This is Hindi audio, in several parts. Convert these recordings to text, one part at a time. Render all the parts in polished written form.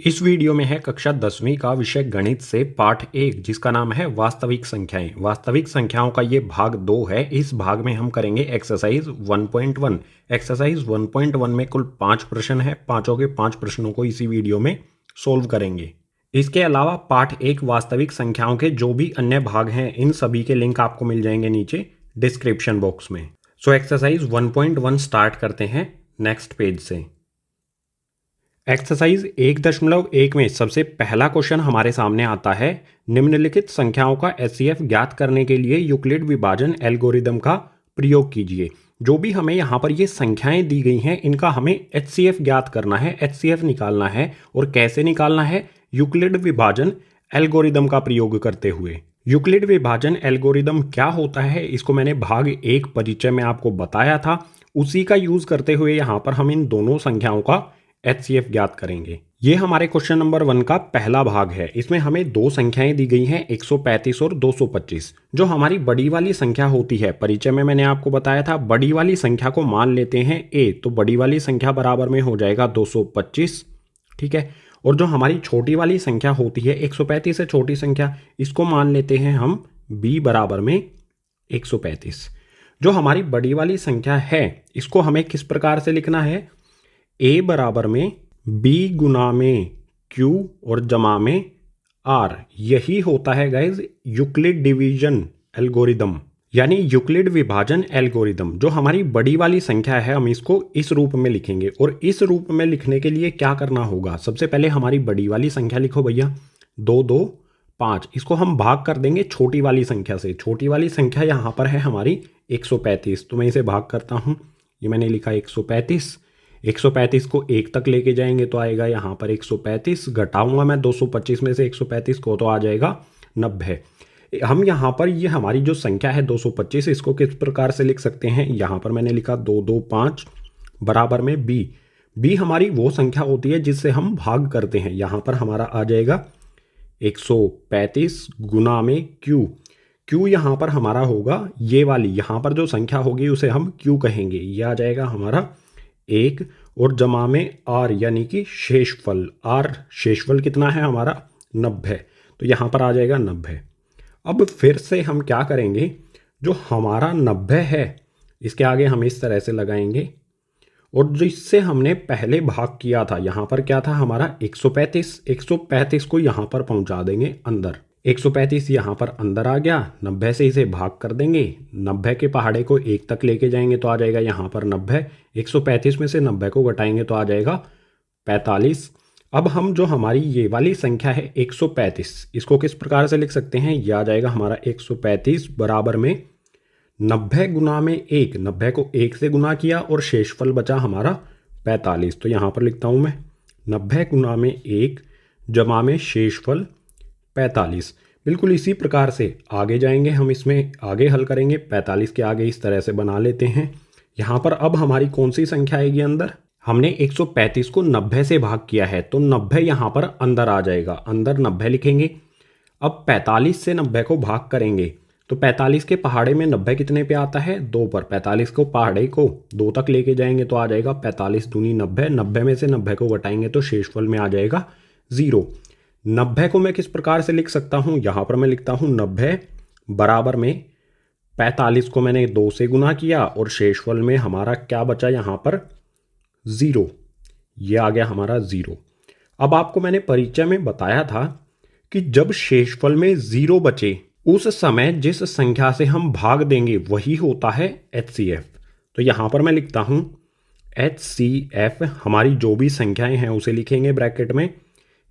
इस वीडियो में है कक्षा 10वीं का विषय गणित से पाठ 1 जिसका नाम है वास्तविक संख्याएं। वास्तविक संख्याओं का ये भाग 2 है। इस भाग में हम करेंगे एक्सरसाइज 1.1। एक्सरसाइज 1.1 में कुल 5 प्रश्न है। पांचों के 5 प्रश्नों को इसी वीडियो में सोल्व करेंगे। इसके अलावा पाठ 1 वास्तविक संख्याओं के जो भी अन्य भाग हैं इन सभी के लिंक आपको मिल जाएंगे नीचे डिस्क्रिप्शन बॉक्स में। सो एक्सरसाइज 1.1 स्टार्ट करते हैं नेक्स्ट पेज से। एक्सरसाइज 1.1 में सबसे पहला क्वेश्चन हमारे सामने आता है, निम्नलिखित संख्याओं का एचसीएफ ज्ञात करने के लिए यूक्लिड विभाजन एल्गोरिदम का प्रयोग कीजिए। जो भी हमें यहाँ पर ये संख्याएं दी गई हैं इनका हमें एचसीएफ ज्ञात करना है, एचसीएफ निकालना है। और कैसे निकालना है? यूक्लिड विभाजन एल्गोरिदम का प्रयोग करते हुए। यूक्लिड विभाजन एल्गोरिदम क्या होता है इसको मैंने भाग 1 परिचय में आपको बताया था। उसी का यूज करते हुए यहाँ पर हम इन दोनों संख्याओं का एचसीएफ ज्ञात करेंगे। ये हमारे क्वेश्चन नंबर 1 का पहला भाग है। इसमें हमें दो संख्याएं दी गई हैं 135 और 225। जो हमारी बड़ी वाली संख्या होती है, परिचय में मैंने आपको बताया था, बड़ी वाली संख्या को मान लेते हैं a, तो बड़ी वाली संख्या बराबर में हो जाएगा 225। ठीक है। और जो हमारी छोटी वाली संख्या होती है 135 से छोटी संख्या, इसको मान लेते हैं हम b बराबर में 135। जो हमारी बड़ी वाली संख्या है इसको हमें किस प्रकार से लिखना है? a बराबर में b गुना में q और जमा में r। यही होता है गाइज यूक्लिड डिवीजन एल्गोरिदम, यानी यूक्लिड विभाजन एल्गोरिदम। जो हमारी बड़ी वाली संख्या है हम इसको इस रूप में लिखेंगे। और इस रूप में लिखने के लिए क्या करना होगा? सबसे पहले हमारी बड़ी वाली संख्या लिखो भैया, 2 2 5। इसको हम भाग कर देंगे छोटी वाली संख्या से। छोटी वाली संख्या यहाँ पर है हमारी 135, तो मैं इसे भाग करता हूँ। ये मैंने लिखा 135। 135 को 1 तक लेके जाएंगे तो आएगा यहाँ पर 135। घटाऊंगा मैं 225 में से 135 को तो आ जाएगा 90। हम यहाँ पर ये हमारी जो संख्या है 225, इसको किस प्रकार से लिख सकते हैं? यहाँ पर मैंने लिखा 225 बराबर में b। b हमारी वो संख्या होती है जिससे हम भाग करते हैं। यहाँ पर हमारा आ जाएगा 135 गुना में q। q यहाँ पर हमारा होगा ये वाली, यहाँ पर जो संख्या होगी उसे हम q कहेंगे। ये आ जाएगा हमारा 1 और जमा में r यानी कि शेषफल। r शेषफल कितना है हमारा? 90। तो यहाँ पर आ जाएगा 90। अब फिर से हम क्या करेंगे? जो हमारा 90 है इसके आगे हम इस तरह से लगाएंगे। और जिससे हमने पहले भाग किया था, यहाँ पर क्या था हमारा? 135। 135 को यहाँ पर पहुँचा देंगे अंदर। 135 यहाँ पर अंदर आ गया। 90 से इसे भाग कर देंगे। 90 के पहाड़े को 1 तक लेके जाएंगे तो आ जाएगा यहाँ पर 90। 135 में से 90 को घटाएंगे तो आ जाएगा 45। अब हम जो हमारी ये वाली संख्या है 135, इसको किस प्रकार से लिख सकते हैं? यह आ जाएगा हमारा 135 बराबर में 90 गुना में 1। 90 को 1 से गुना किया और शेषफल बचा हमारा 45। तो यहाँ पर लिखता हूँ मैं 90 गुना में 1 जमा में शेषफल 45। बिल्कुल इसी प्रकार से आगे जाएंगे हम, इसमें आगे हल करेंगे। 45 के आगे इस तरह से बना लेते हैं। यहाँ पर अब हमारी कौन सी संख्या आएगी अंदर? हमने 135 को 90 से भाग किया है तो 90 यहाँ पर अंदर आ जाएगा। अंदर 90 लिखेंगे। अब 45 से 90 को भाग करेंगे तो 45 के पहाड़े में 90 कितने पे आता है? 2 पर। 45 को पहाड़े को 2 तक लेके जाएंगे तो आ जाएगा 45 दूनी 90। 90 में से 90 को घटाएंगे तो शेषफल में आ जाएगा 0। 90 को मैं किस प्रकार से लिख सकता हूँ? यहाँ पर मैं लिखता हूँ 90 बराबर में 45 को मैंने 2 से गुना किया और शेषफल में हमारा क्या बचा? यहाँ पर 0। ये आ गया हमारा 0। अब आपको मैंने परिचय में बताया था कि जब शेषफल में 0 बचे उस समय जिस संख्या से हम भाग देंगे वही होता है एचसीएफ। तो यहाँ पर मैं लिखता हूँ एचसीएफ। हमारी जो भी संख्याएं हैं उसे लिखेंगे ब्रैकेट में।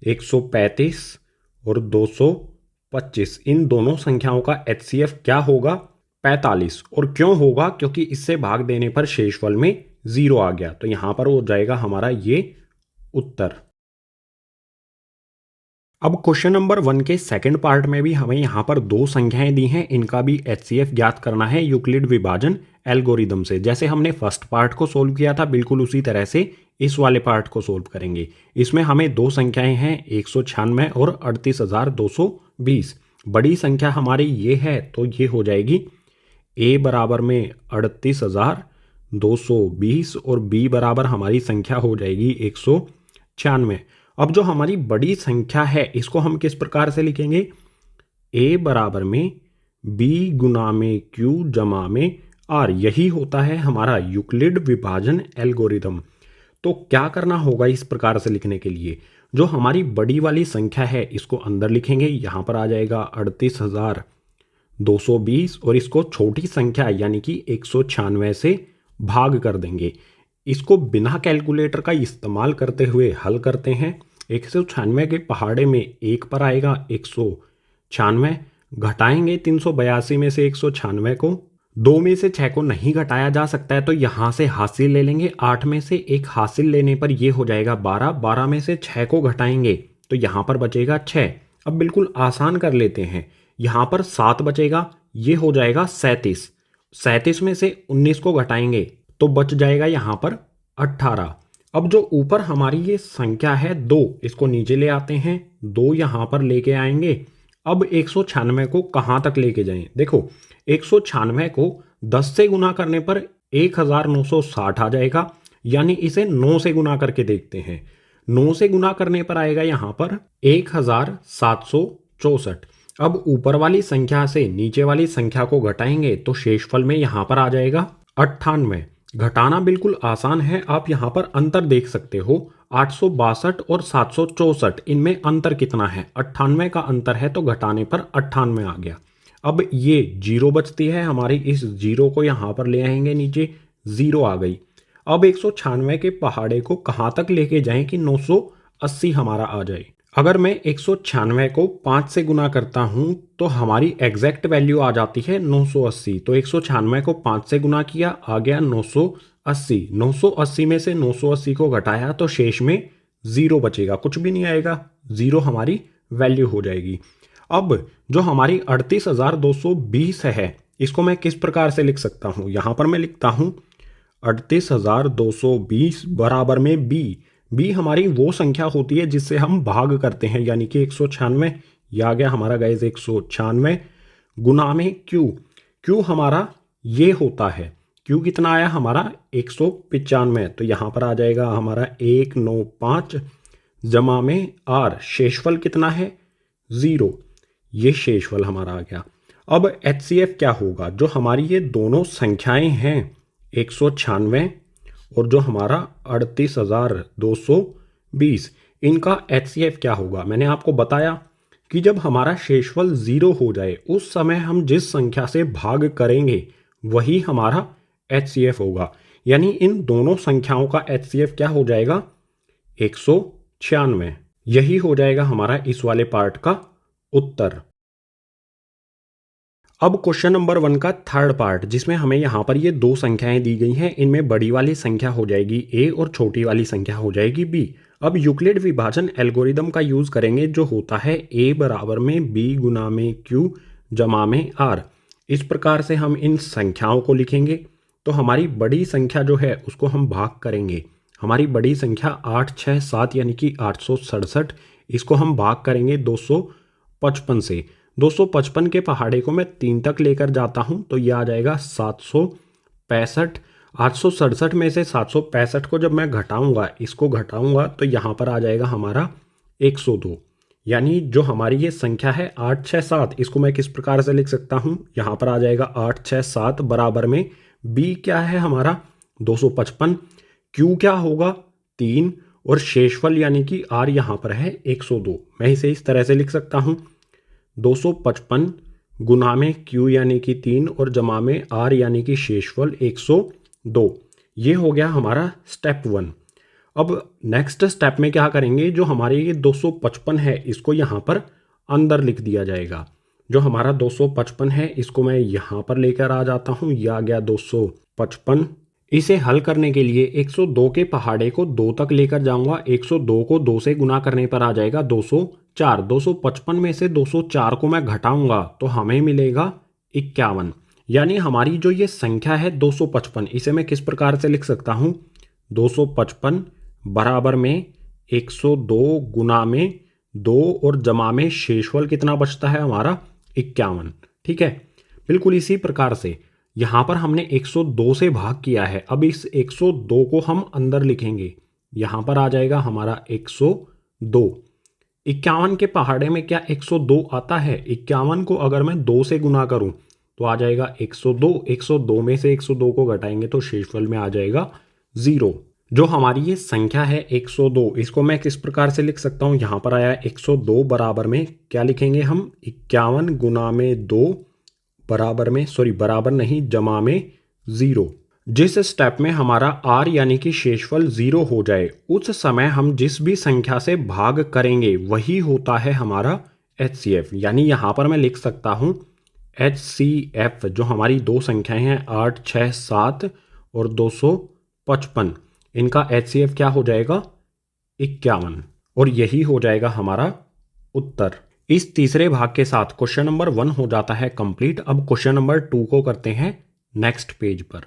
135 और 225, इन दोनों संख्याओं का एचसीएफ क्या होगा? 45। और क्यों होगा? क्योंकि इससे भाग देने पर शेषफल में 0 आ गया। तो यहां पर हो जाएगा हमारा ये उत्तर। अब क्वेश्चन नंबर 1 के सेकंड पार्ट में भी हमें यहाँ पर दो संख्याएं दी हैं, इनका भी एचसीएफ ज्ञात करना है यूक्लिड विभाजन एल्गोरिदम से। जैसे हमने फर्स्ट पार्ट को सोल्व किया था बिल्कुल उसी तरह से इस वाले पार्ट को सोल्व करेंगे। इसमें हमें दो संख्याएं हैं 196 और 38220। बड़ी संख्या हमारी ये है तो ये हो जाएगी a बराबर में 38,220 और b बराबर हमारी संख्या हो जाएगी 196। अब जो हमारी बड़ी संख्या है इसको हम किस प्रकार से लिखेंगे, a बराबर में b गुना में q जमा में r। यही होता है हमारा यूक्लिड विभाजन एल्गोरिदम। तो क्या करना होगा इस प्रकार से लिखने के लिए, जो हमारी बड़ी वाली संख्या है इसको अंदर लिखेंगे, यहाँ पर आ जाएगा 38,220 और इसको छोटी संख्या यानी कि 196 से भाग कर देंगे। इसको बिना कैलकुलेटर का इस्तेमाल करते हुए हल करते हैं। 196 के पहाड़े में एक पर आएगा 196, घटाएंगे 382 में से 196 को, 2 में से 6 को नहीं घटाया जा सकता है तो यहाँ से हासिल ले लेंगे, 8 में से एक हासिल लेने पर ये हो जाएगा 12, 12 में से 6 को घटाएंगे तो यहाँ पर बचेगा 6। अब बिल्कुल आसान कर लेते हैं, यहाँ पर 7 बचेगा, ये हो जाएगा 37, 37 में से 19 को घटाएंगे तो बच जाएगा यहाँ पर 18। अब जो ऊपर हमारी ये संख्या है 2, इसको नीचे ले आते हैं, 2 यहाँ पर लेके आएंगे। अब 196 को कहाँ तक लेके जाएं, देखो 196 को 10 से गुना करने पर 1960 आ जाएगा, यानी इसे 9 से गुना करके देखते हैं। 9 से गुना करने पर आएगा यहाँ पर 1764। अब ऊपर वाली संख्या से नीचे वाली संख्या को घटाएंगे तो शेषफल में यहाँ पर आ जाएगा 98। घटाना बिल्कुल आसान है, आप यहाँ पर अंतर देख सकते हो, 862 और 764, इनमें अंतर कितना है, 98 का अंतर है तो घटाने पर 98 आ गया। अब ये 0 बचती है हमारी, इस 0 को यहाँ पर ले आएंगे नीचे, 0 आ गई। अब 196 के पहाड़े को कहाँ तक लेके जाएं कि 980 हमारा आ जाए। अगर मैं 196 को 5 से गुना करता हूँ तो हमारी एग्जैक्ट वैल्यू आ जाती है 980। तो 196 को 5 से गुना किया, आ गया 980। 980 में से 980 को घटाया तो शेष में 0 बचेगा, कुछ भी नहीं आएगा, 0 हमारी वैल्यू हो जाएगी। अब जो हमारी 38,220 है इसको मैं किस प्रकार से लिख सकता हूँ, यहाँ पर मैं लिखता हूँ 38,220 बराबर में b हमारी वो संख्या होती है जिससे हम भाग करते हैं, यानी कि 196, ये आ गया हमारा गाइस 196 गुना में q हमारा ये होता है, q कितना आया हमारा 195, तो यहाँ पर आ जाएगा हमारा 195 जमा में r, शेषफल कितना है 0, ये शेषफल हमारा आ गया। अब HCF क्या होगा, जो हमारी ये दोनों संख्याएं हैं 196 और जो हमारा 38,220, इनका HCF क्या होगा। मैंने आपको बताया कि जब हमारा शेषफल 0 हो जाए उस समय हम जिस संख्या से भाग करेंगे वही हमारा HCF होगा, यानी इन दोनों संख्याओं का HCF क्या हो जाएगा 196। यही हो जाएगा हमारा इस वाले पार्ट का उत्तर। अब क्वेश्चन नंबर 1 का थर्ड पार्ट, जिसमें हमें यहाँ पर ये दो संख्याएं दी गई हैं, इनमें बड़ी वाली संख्या हो जाएगी a और छोटी वाली संख्या हो जाएगी b। अब यूक्लिड विभाजन एल्गोरिदम का यूज करेंगे, जो होता है a बराबर में b गुना में q जमा में r। इस प्रकार से हम इन संख्याओं को लिखेंगे। तो हमारी बड़ी संख्या जो है उसको हम भाग करेंगे, हमारी बड़ी संख्या 8 6 7 यानी कि 867, इसको हम भाग करेंगे 255 से। 255 के पहाड़े को मैं 3 तक लेकर जाता हूं तो यह आ जाएगा 765। 867 में से 765 को जब मैं घटाऊंगा, इसको घटाऊंगा तो यहाँ पर आ जाएगा हमारा 102, यानी जो हमारी ये संख्या है 867, इसको मैं किस प्रकार से लिख सकता हूँ, यहाँ पर आ जाएगा 867 बराबर में b क्या है हमारा 255, q क्या होगा 3 और शेषफल यानी कि r यहाँ पर है 102। मैं इसे इस तरह से लिख सकता हूँ 255 गुना में q यानी कि 3 और जमा में r यानी कि शेषफल 102। ये हो गया हमारा स्टेप 1। अब नेक्स्ट स्टेप में क्या करेंगे, जो हमारे ये 255 है इसको यहाँ पर अंदर लिख दिया जाएगा। जो हमारा 255 है इसको मैं यहाँ पर लेकर आ जाता हूँ, यह आ गया 255। इसे हल करने के लिए 102 के पहाड़े को 2 तक लेकर जाऊंगा, 102 को 2 से गुना करने पर आ जाएगा 204। 255 में से 204 को मैं घटाऊंगा तो हमें मिलेगा 51, यानी हमारी जो ये संख्या है 255, इसे मैं किस प्रकार से लिख सकता हूँ, 255 बराबर में 102 गुना में 2 और जमा में शेषफल कितना बचता है हमारा 51। ठीक है, बिल्कुल इसी प्रकार से यहाँ पर हमने 102 से भाग किया है। अब इस 102 को हम अंदर लिखेंगे, यहाँ पर आ जाएगा हमारा 102 2। 51 के पहाड़े में क्या 102 आता है? 51 को अगर मैं 2 से गुना करूं तो आ जाएगा 102। 102 में से 102 को घटाएंगे तो शेषफल में आ जाएगा 0। जो हमारी ये संख्या है 102, इसको मैं किस प्रकार से लिख सकता हूँ? यहाँ पर आया 102 बराबर में क्या लिखेंगे हम? 51 गुना में 2 बराबर में, सॉरी बराबर नहीं, जमा में 0। जिस स्टेप में हमारा r यानी कि शेषफल 0 हो जाए उस समय हम जिस भी संख्या से भाग करेंगे वही होता है हमारा HCF। यानी यहाँ पर मैं लिख सकता हूँ HCF, जो हमारी दो संख्याएं हैं 8, 6, 7 और 255, इनका HCF क्या हो जाएगा? 51। और यही हो जाएगा हमारा उत्तर। इस तीसरे भाग के साथ क्वेश्चन नंबर 1 हो जाता है कंप्लीट। अब क्वेश्चन नंबर 2 को करते हैं नेक्स्ट पेज पर।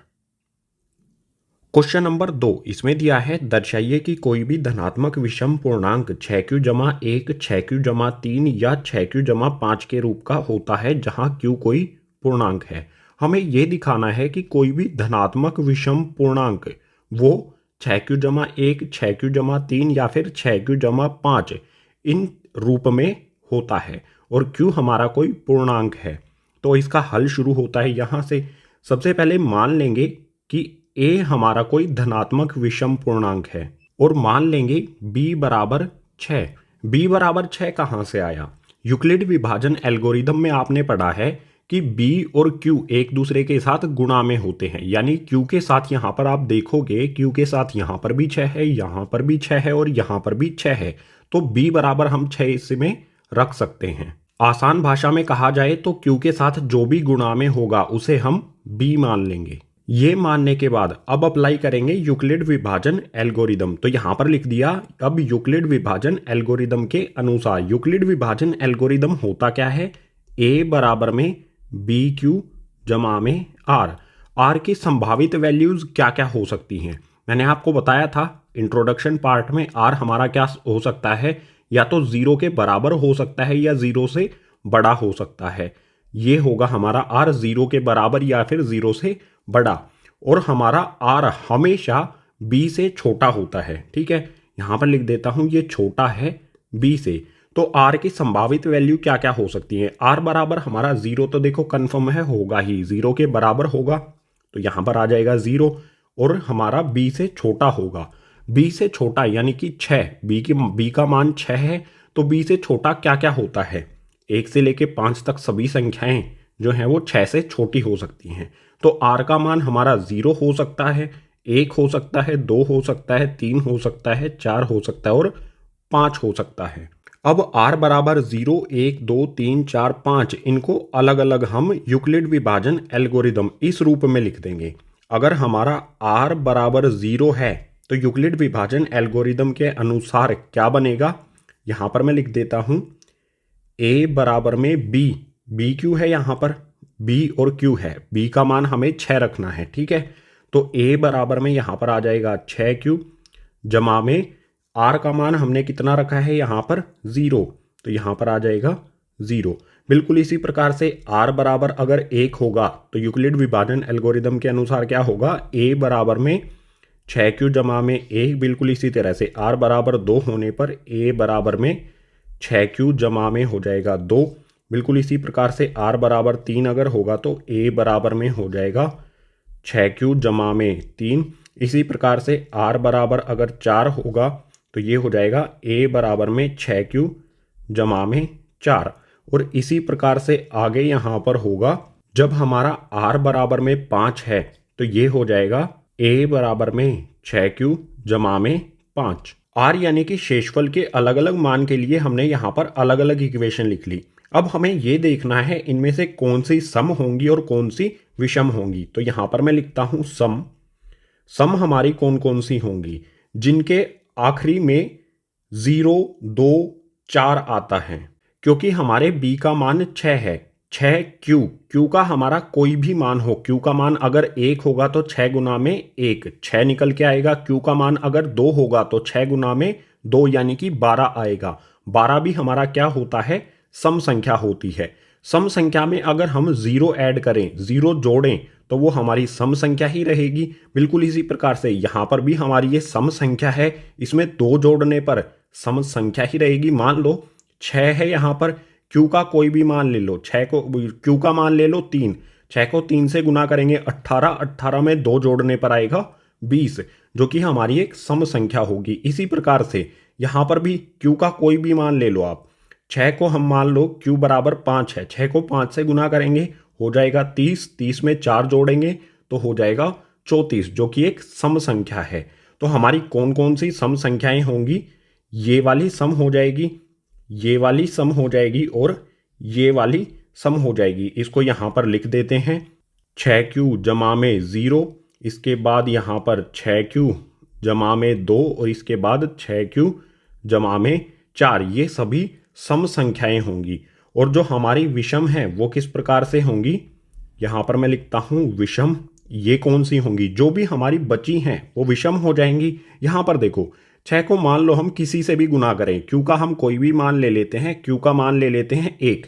क्वेश्चन नंबर 2 इसमें दिया है, दर्शाइए कि कोई भी धनात्मक विषम पूर्णांक 6q जमा 1, 6q जमा 3 या 6q जमा 5 के रूप का होता है जहां q कोई पूर्णांक है। हमें यह दिखाना है कि कोई भी धनात्मक विषम पूर्णांक वो 6q जमा 1, 6q जमा 3 या फिर 6q जमा 5 इन रूप में होता है और q हमारा कोई पूर्णांक है। तो इसका हल शुरू होता है यहाँ से। सबसे पहले मान लेंगे कि a हमारा कोई धनात्मक विषम पूर्णांक है और मान लेंगे b बराबर 6। b बराबर 6 कहाँ से आया? यूक्लिड विभाजन एल्गोरिदम में आपने पढ़ा है कि b और q एक दूसरे के साथ गुणा में होते हैं। यानी q के साथ यहाँ पर आप देखोगे q के साथ यहाँ पर भी 6 है, यहाँ पर भी 6 है और यहाँ पर भी 6 है, तो b बराबर हम 6 इसमें रख सकते हैं। आसान भाषा में कहा जाए तो q के साथ जो भी गुणा में होगा उसे हम b मान लेंगे। ये मानने के बाद अब अप्लाई करेंगे यूक्लिड विभाजन एल्गोरिदम। तो यहां पर लिख दिया। अब यूक्लिड विभाजन एल्गोरिदम के अनुसार यूक्लिड विभाजन एल्गोरिदम होता क्या है? a बराबर में बी क्यू जमा में r। r की संभावित वैल्यूज क्या क्या हो सकती हैं? मैंने आपको बताया था इंट्रोडक्शन पार्ट में, r हमारा क्या हो सकता है? या तो 0 के बराबर हो सकता है या 0 से बड़ा हो सकता है। ये होगा हमारा r 0 के बराबर या फिर 0 से बड़ा। और हमारा r हमेशा b से छोटा होता है। ठीक है, यहां पर लिख देता हूं ये छोटा है b से। तो r की संभावित वैल्यू क्या क्या हो सकती है? r बराबर हमारा 0 तो देखो कन्फर्म है, होगा ही, 0 के बराबर होगा तो यहां पर आ जाएगा 0। और हमारा b से छोटा होगा, b से छोटा यानी कि 6, b का मान 6 है तो b से छोटा क्या क्या होता है? 1 से लेके 5 तक सभी संख्याएं जो हैं वो 6 से छोटी हो सकती हैं। तो r का मान हमारा 0 हो सकता है, 1 हो सकता है, 2 हो सकता है, 3 हो सकता है, 4 हो सकता है और 5 हो सकता है। अब r बराबर 0, 1, 2, 3, 4, 5 इनको अलग अलग हम यूक्लिड विभाजन एल्गोरिदम इस रूप में लिख देंगे। अगर हमारा r बराबर 0 है तो यूक्लिड विभाजन एल्गोरिदम के अनुसार क्या बनेगा? यहां पर मैं लिख देता हूं a बराबर में b क्यू है, यहां पर b और q है, b का मान हमें 6 रखना है। ठीक है, तो a बराबर में यहां पर आ जाएगा 6q जमा में r का मान हमने कितना रखा है यहाँ पर? 0, तो यहाँ पर आ जाएगा 0। बिल्कुल इसी प्रकार से r बराबर अगर 1 होगा तो यूक्लिड विभाजन एल्गोरिदम के अनुसार क्या होगा? a बराबर में 6q जमा में 1। बिल्कुल इसी तरह से r बराबर 2 होने पर a बराबर में 6q जमा में हो जाएगा 2। बिल्कुल इसी प्रकार से r बराबर 3 अगर होगा तो a बराबर में हो जाएगा 6q जमा में 3। इसी प्रकार से r बराबर अगर 4 होगा तो ये हो जाएगा a बराबर में 6q जमा में 4। और इसी प्रकार से आगे यहाँ पर होगा जब हमारा r बराबर में 5 है तो ये हो जाएगा a बराबर में 6q जमा में 5। r यानी कि शेषफल के अलग अलग मान के लिए हमने यहाँ पर अलग अलग इक्वेशन लिख ली। अब हमें ये देखना है इनमें से कौन सी सम होंगी और कौन सी विषम होंगी। तो यहाँ पर मैं लिखता हूँ सम हमारी कौन कौन सी होंगी? जिनके आखिरी में 0, 2, 4 आता है, क्योंकि हमारे b का मान 6 है। 6q का हमारा कोई भी मान हो, q का मान अगर 1 होगा तो 6 गुना में 1 6 निकल के आएगा। q का मान अगर 2 होगा तो 6 गुना में 2 यानी कि 12 आएगा। 12 भी हमारा क्या होता है? सम संख्या होती है। सम संख्या में अगर हम 0 ऐड करें, 0 जोड़ें तो वो हमारी सम संख्या ही रहेगी। बिल्कुल इसी प्रकार से यहाँ पर भी हमारी ये सम संख्या है, इसमें 2 जोड़ने पर सम संख्या ही रहेगी। मान लो 6 है यहाँ पर, क्यू का कोई भी मान ले लो, 6 को क्यू का मान ले लो 3, 6 को 3 से गुना करेंगे 18, 18 में 2 जोड़ने पर आएगा 20, जो कि हमारी एक सम संख्या होगी। इसी प्रकार से यहाँ पर भी क्यू का कोई भी मान ले लो आप, 6 को हम मान लो क्यू बराबर 5 है, 6 को 5 से गुना करेंगे हो जाएगा 30, 30 में 4 जोड़ेंगे तो हो जाएगा 34, जो कि एक सम संख्या है। तो हमारी कौन कौन सी सम संख्याएं होंगी? ये वाली सम हो जाएगी, ये वाली सम हो जाएगी और ये वाली सम हो जाएगी। इसको यहाँ पर लिख देते हैं, 6q जमा में 0, इसके बाद यहाँ पर 6q जमा में 2 और इसके बाद 6q जमा में 4। ये सभी सम संख्याएं होंगी। और जो हमारी विषम है वो किस प्रकार से होंगी? यहाँ पर मैं लिखता हूँ विषम। ये कौन सी होंगी? जो भी हमारी बची हैं वो विषम हो जाएंगी। यहाँ पर देखो, 6 को मान लो हम किसी से भी गुना करें, क्यू का हम कोई भी मान ले लेते हैं, क्यू का मान ले लेते हैं 1,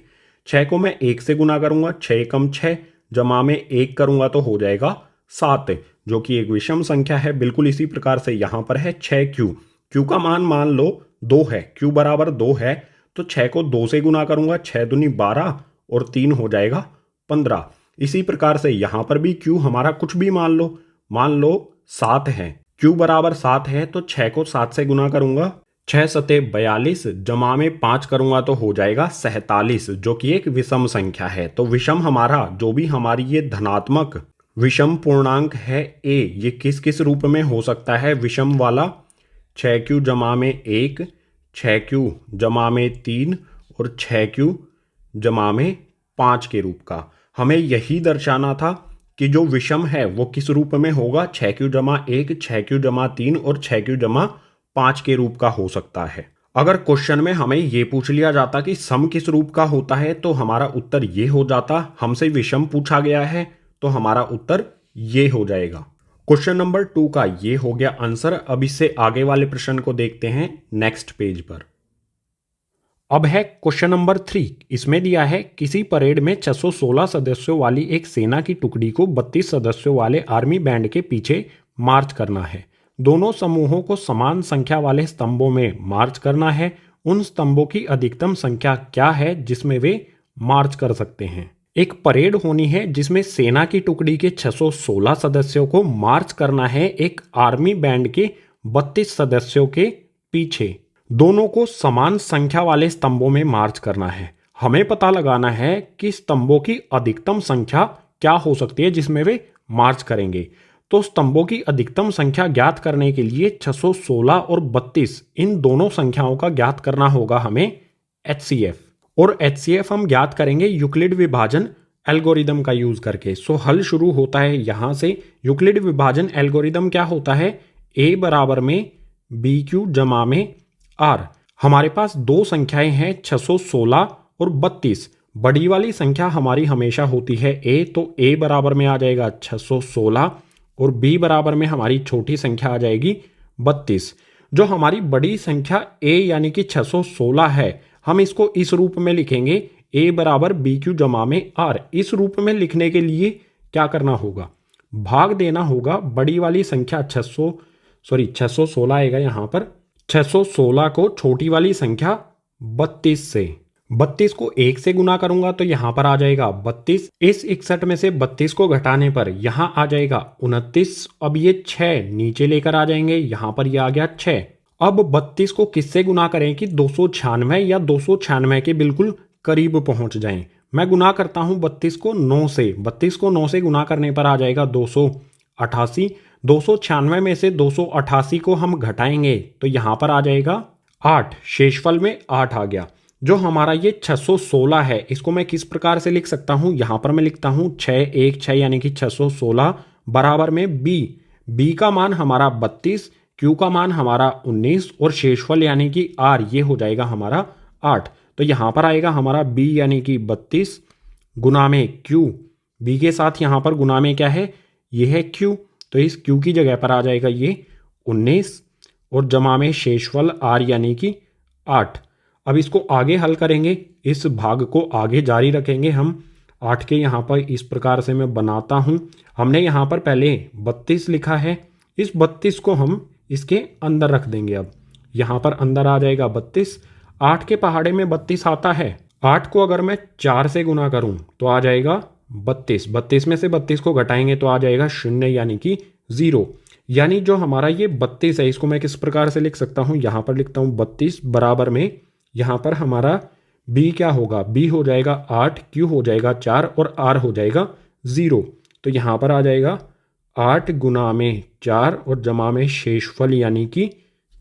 6 को मैं 1 से गुना करूंगा, 6 कम 6 जमा में 1 करूंगा तो हो जाएगा 7, जो कि एक विषम संख्या है। बिल्कुल इसी प्रकार से यहाँ पर है 6q, क्यू का मान लो 2 है, क्यू बराबर 2 है तो 6 को 2 से गुना करूंगा, 6 दूनी 12 और 3 हो जाएगा 15। इसी प्रकार से यहाँ पर भी क्यू हमारा कुछ भी मान लो 7 है, क्यू बराबर 7 है तो 6 को 7 से गुना करूंगा, 6 सते 42 जमा में 5 करूंगा तो हो जाएगा 47, जो कि एक विषम संख्या है। तो विषम हमारा जो भी हमारी ये धनात्मक विषम पूर्णांक है a, ये किस किस रूप में हो सकता है विषम वाला? 6q जमा में 1, 6q जमा में 3 और 6q जमा में 5 के रूप का। हमें यही दर्शाना था कि जो विषम है वो किस रूप में होगा, 6q जमा 1, 6q जमा 3 और 6q जमा 5 के रूप का हो सकता है। अगर क्वेश्चन में हमें ये पूछ लिया जाता कि सम किस रूप का होता है तो हमारा उत्तर ये हो जाता। हमसे विषम पूछा गया है तो हमारा उत्तर ये हो जाएगा। क्वेश्चन नंबर 2 का ये हो गया आंसर। अब इससे आगे वाले प्रश्न को देखते हैं नेक्स्ट पेज पर। अब है क्वेश्चन नंबर 3। इसमें दिया है किसी परेड में 616 सदस्यों वाली एक सेना की टुकड़ी को 32 सदस्यों वाले आर्मी बैंड के पीछे मार्च करना है। दोनों समूहों को समान संख्या वाले स्तंभों में मार्च करना है। उन स्तंभों की अधिकतम संख्या क्या है जिसमें वे मार्च कर सकते हैं? एक परेड होनी है जिसमें सेना की टुकड़ी के 616 सदस्यों को मार्च करना है एक आर्मी बैंड के 32 सदस्यों के पीछे। दोनों को समान संख्या वाले स्तंभों में मार्च करना है। हमें पता लगाना है कि स्तंभों की अधिकतम संख्या क्या हो सकती है जिसमें वे मार्च करेंगे। तो स्तंभों की अधिकतम संख्या ज्ञात करने के लिए 616 और 32 इन दोनों संख्याओं का ज्ञात करना होगा हमें HCF। और HCF हम ज्ञात करेंगे यूक्लिड विभाजन एल्गोरिदम का यूज करके। सो हल शुरू होता है यहां से। यूक्लिड विभाजन एल्गोरिदम क्या होता है? A बराबर में BQ जमा में R। हमारे पास दो संख्याएं हैं 616 और 32। बड़ी वाली संख्या हमारी हमेशा होती है A, तो A बराबर में आ जाएगा 616 और B बराबर में हमारी छोटी संख्या आ जाएगी 32। जो हमारी बड़ी संख्या A यानी कि 616 है, हम इसको इस रूप में लिखेंगे A बराबर BQ जमा में R। इस रूप में लिखने के लिए क्या करना होगा? भाग देना होगा बड़ी वाली संख्या 616 आएगा यहाँ पर। 616 को छोटी वाली संख्या 32 से, 32 को 1 से गुना करूंगा तो यहाँ पर आ जाएगा 32। इस 61 में से 32 को घटाने पर यहाँ आ जाएगा 29। अब ये 6 नीचे लेकर आ जाएंगे, यहाँ पर ये आ गया 6। अब 32 को किससे गुना करें कि 296 या 296 के बिल्कुल करीब पहुंच जाएं। मैं गुना करता हूं 32 को 9 से। 32 को 9 से गुना करने पर आ जाएगा 288। 296 में से 288 को हम घटाएंगे तो यहाँ पर आ जाएगा 8। शेषफल में 8 आ गया। जो हमारा ये 616 है इसको मैं किस प्रकार से लिख सकता हूँ? यहाँ पर मैं लिखता हूँ 616 यानी कि 616 बराबर में B का मान हमारा 32, Q का मान हमारा 19 और शेषफल यानी कि R ये हो जाएगा हमारा 8। तो यहाँ पर आएगा हमारा B यानी कि 32 गुना में Q। B के साथ यहाँ पर गुना में क्या है? ये है Q, तो इस Q की जगह पर आ जाएगा ये 19 और जमा में शेषफल R यानी कि 8। अब इसको आगे हल करेंगे, इस भाग को आगे जारी रखेंगे हम। 8 के यहाँ पर इस प्रकार से मैं बनाता हूँ। हमने यहाँ पर पहले 32 लिखा है, इस 32 को हम इसके अंदर रख देंगे। अब यहाँ पर अंदर आ जाएगा 32। 8 के पहाड़े में 32 आता है। 8 को अगर मैं 4 से गुना करूँ तो आ जाएगा 32। 32 में से 32 को घटाएंगे तो आ जाएगा 0 यानी कि 0। यानी जो हमारा ये 32 है इसको मैं किस प्रकार से लिख सकता हूँ, यहाँ पर लिखता हूँ 32 बराबर में यहाँ पर हमारा b क्या होगा, b हो जाएगा 8, q हो जाएगा 4 और r हो जाएगा 0। तो यहाँ पर आ जाएगा 8 गुना में 4 और जमा में शेषफल यानी कि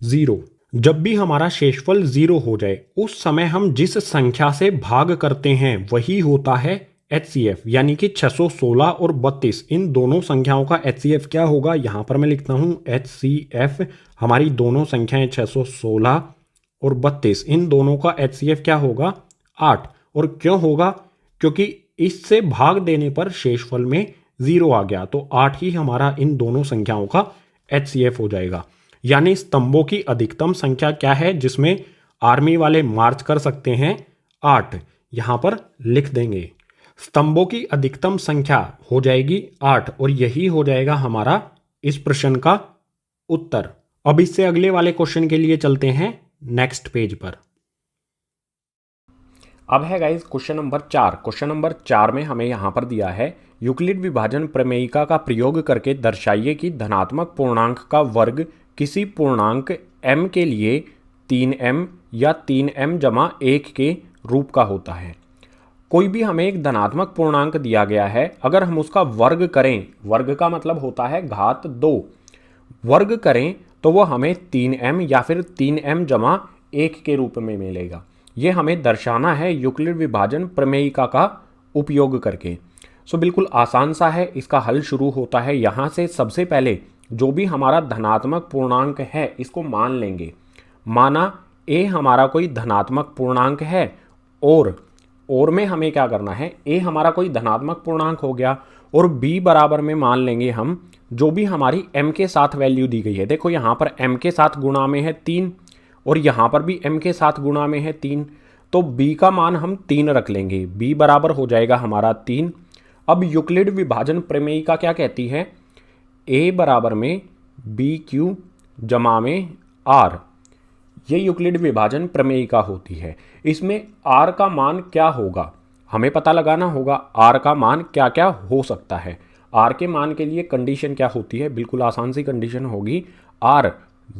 0। जब भी हमारा शेषफल 0 हो जाए उस समय हम जिस संख्या से भाग करते हैं वही होता है HCF, यानी कि 616 और 32 इन दोनों संख्याओं का HCF क्या होगा, यहाँ पर मैं लिखता हूँ HCF। हमारी दोनों संख्याएं 616 और 32 इन दोनों का HCF क्या होगा 8। और क्यों होगा, क्योंकि इससे भाग देने पर शेषफल में 0 आ गया तो 8 ही हमारा इन दोनों संख्याओं का HCF हो जाएगा। यानी स्तंभों की अधिकतम संख्या क्या है जिसमें आर्मी वाले मार्च कर सकते हैं, 8 यहाँ पर लिख देंगे। स्तंभों की अधिकतम संख्या हो जाएगी 8 और यही हो जाएगा हमारा इस प्रश्न का उत्तर। अब इससे अगले वाले क्वेश्चन के लिए चलते हैं नेक्स्ट पेज पर। अब है guys question number 4। Question number 4 में हमें यहाँ पर दिया है यूक्लिड विभाजन प्रमेयिका का प्रयोग करके दर्शाइए कि धनात्मक पूर्णांक का वर्ग किसी पूर्णांक m के लिए 3m या 3m जमा 1 के रूप का होता है। कोई भी हमें एक धनात्मक पूर्णांक दिया गया है, अगर हम उसका वर्ग करें, वर्ग का मतलब होता है घात 2, वर्ग करें तो वो हमें 3m या फिर 3m जमा 1 के रूप में मिलेगा। ये हमें दर्शाना है यूक्लिड विभाजन प्रमेयिका का उपयोग करके। सो बिल्कुल आसान सा है, इसका हल शुरू होता है यहाँ से। सबसे पहले जो भी हमारा धनात्मक पूर्णांक है इसको मान लेंगे। माना a हमारा कोई धनात्मक पूर्णांक है और में हमें क्या करना है, a हमारा कोई धनात्मक पूर्णांक हो गया और b बराबर में मान लेंगे हम जो भी हमारी m के साथ वैल्यू दी गई है। देखो यहाँ पर m के साथ गुणा में है 3 और यहाँ पर भी m के साथ गुणा में है 3, तो b का मान हम 3 रख लेंगे। b बराबर हो जाएगा हमारा 3। अब यूक्लिड विभाजन प्रमेयिका क्या कहती है, a बराबर में BQ जमा में R, ये यूक्लिड विभाजन प्रमेयिका होती है। इसमें R का मान क्या होगा हमें पता लगाना होगा। R का मान क्या क्या हो सकता है, R के मान के लिए कंडीशन क्या होती है, बिल्कुल आसान सी कंडीशन होगी, R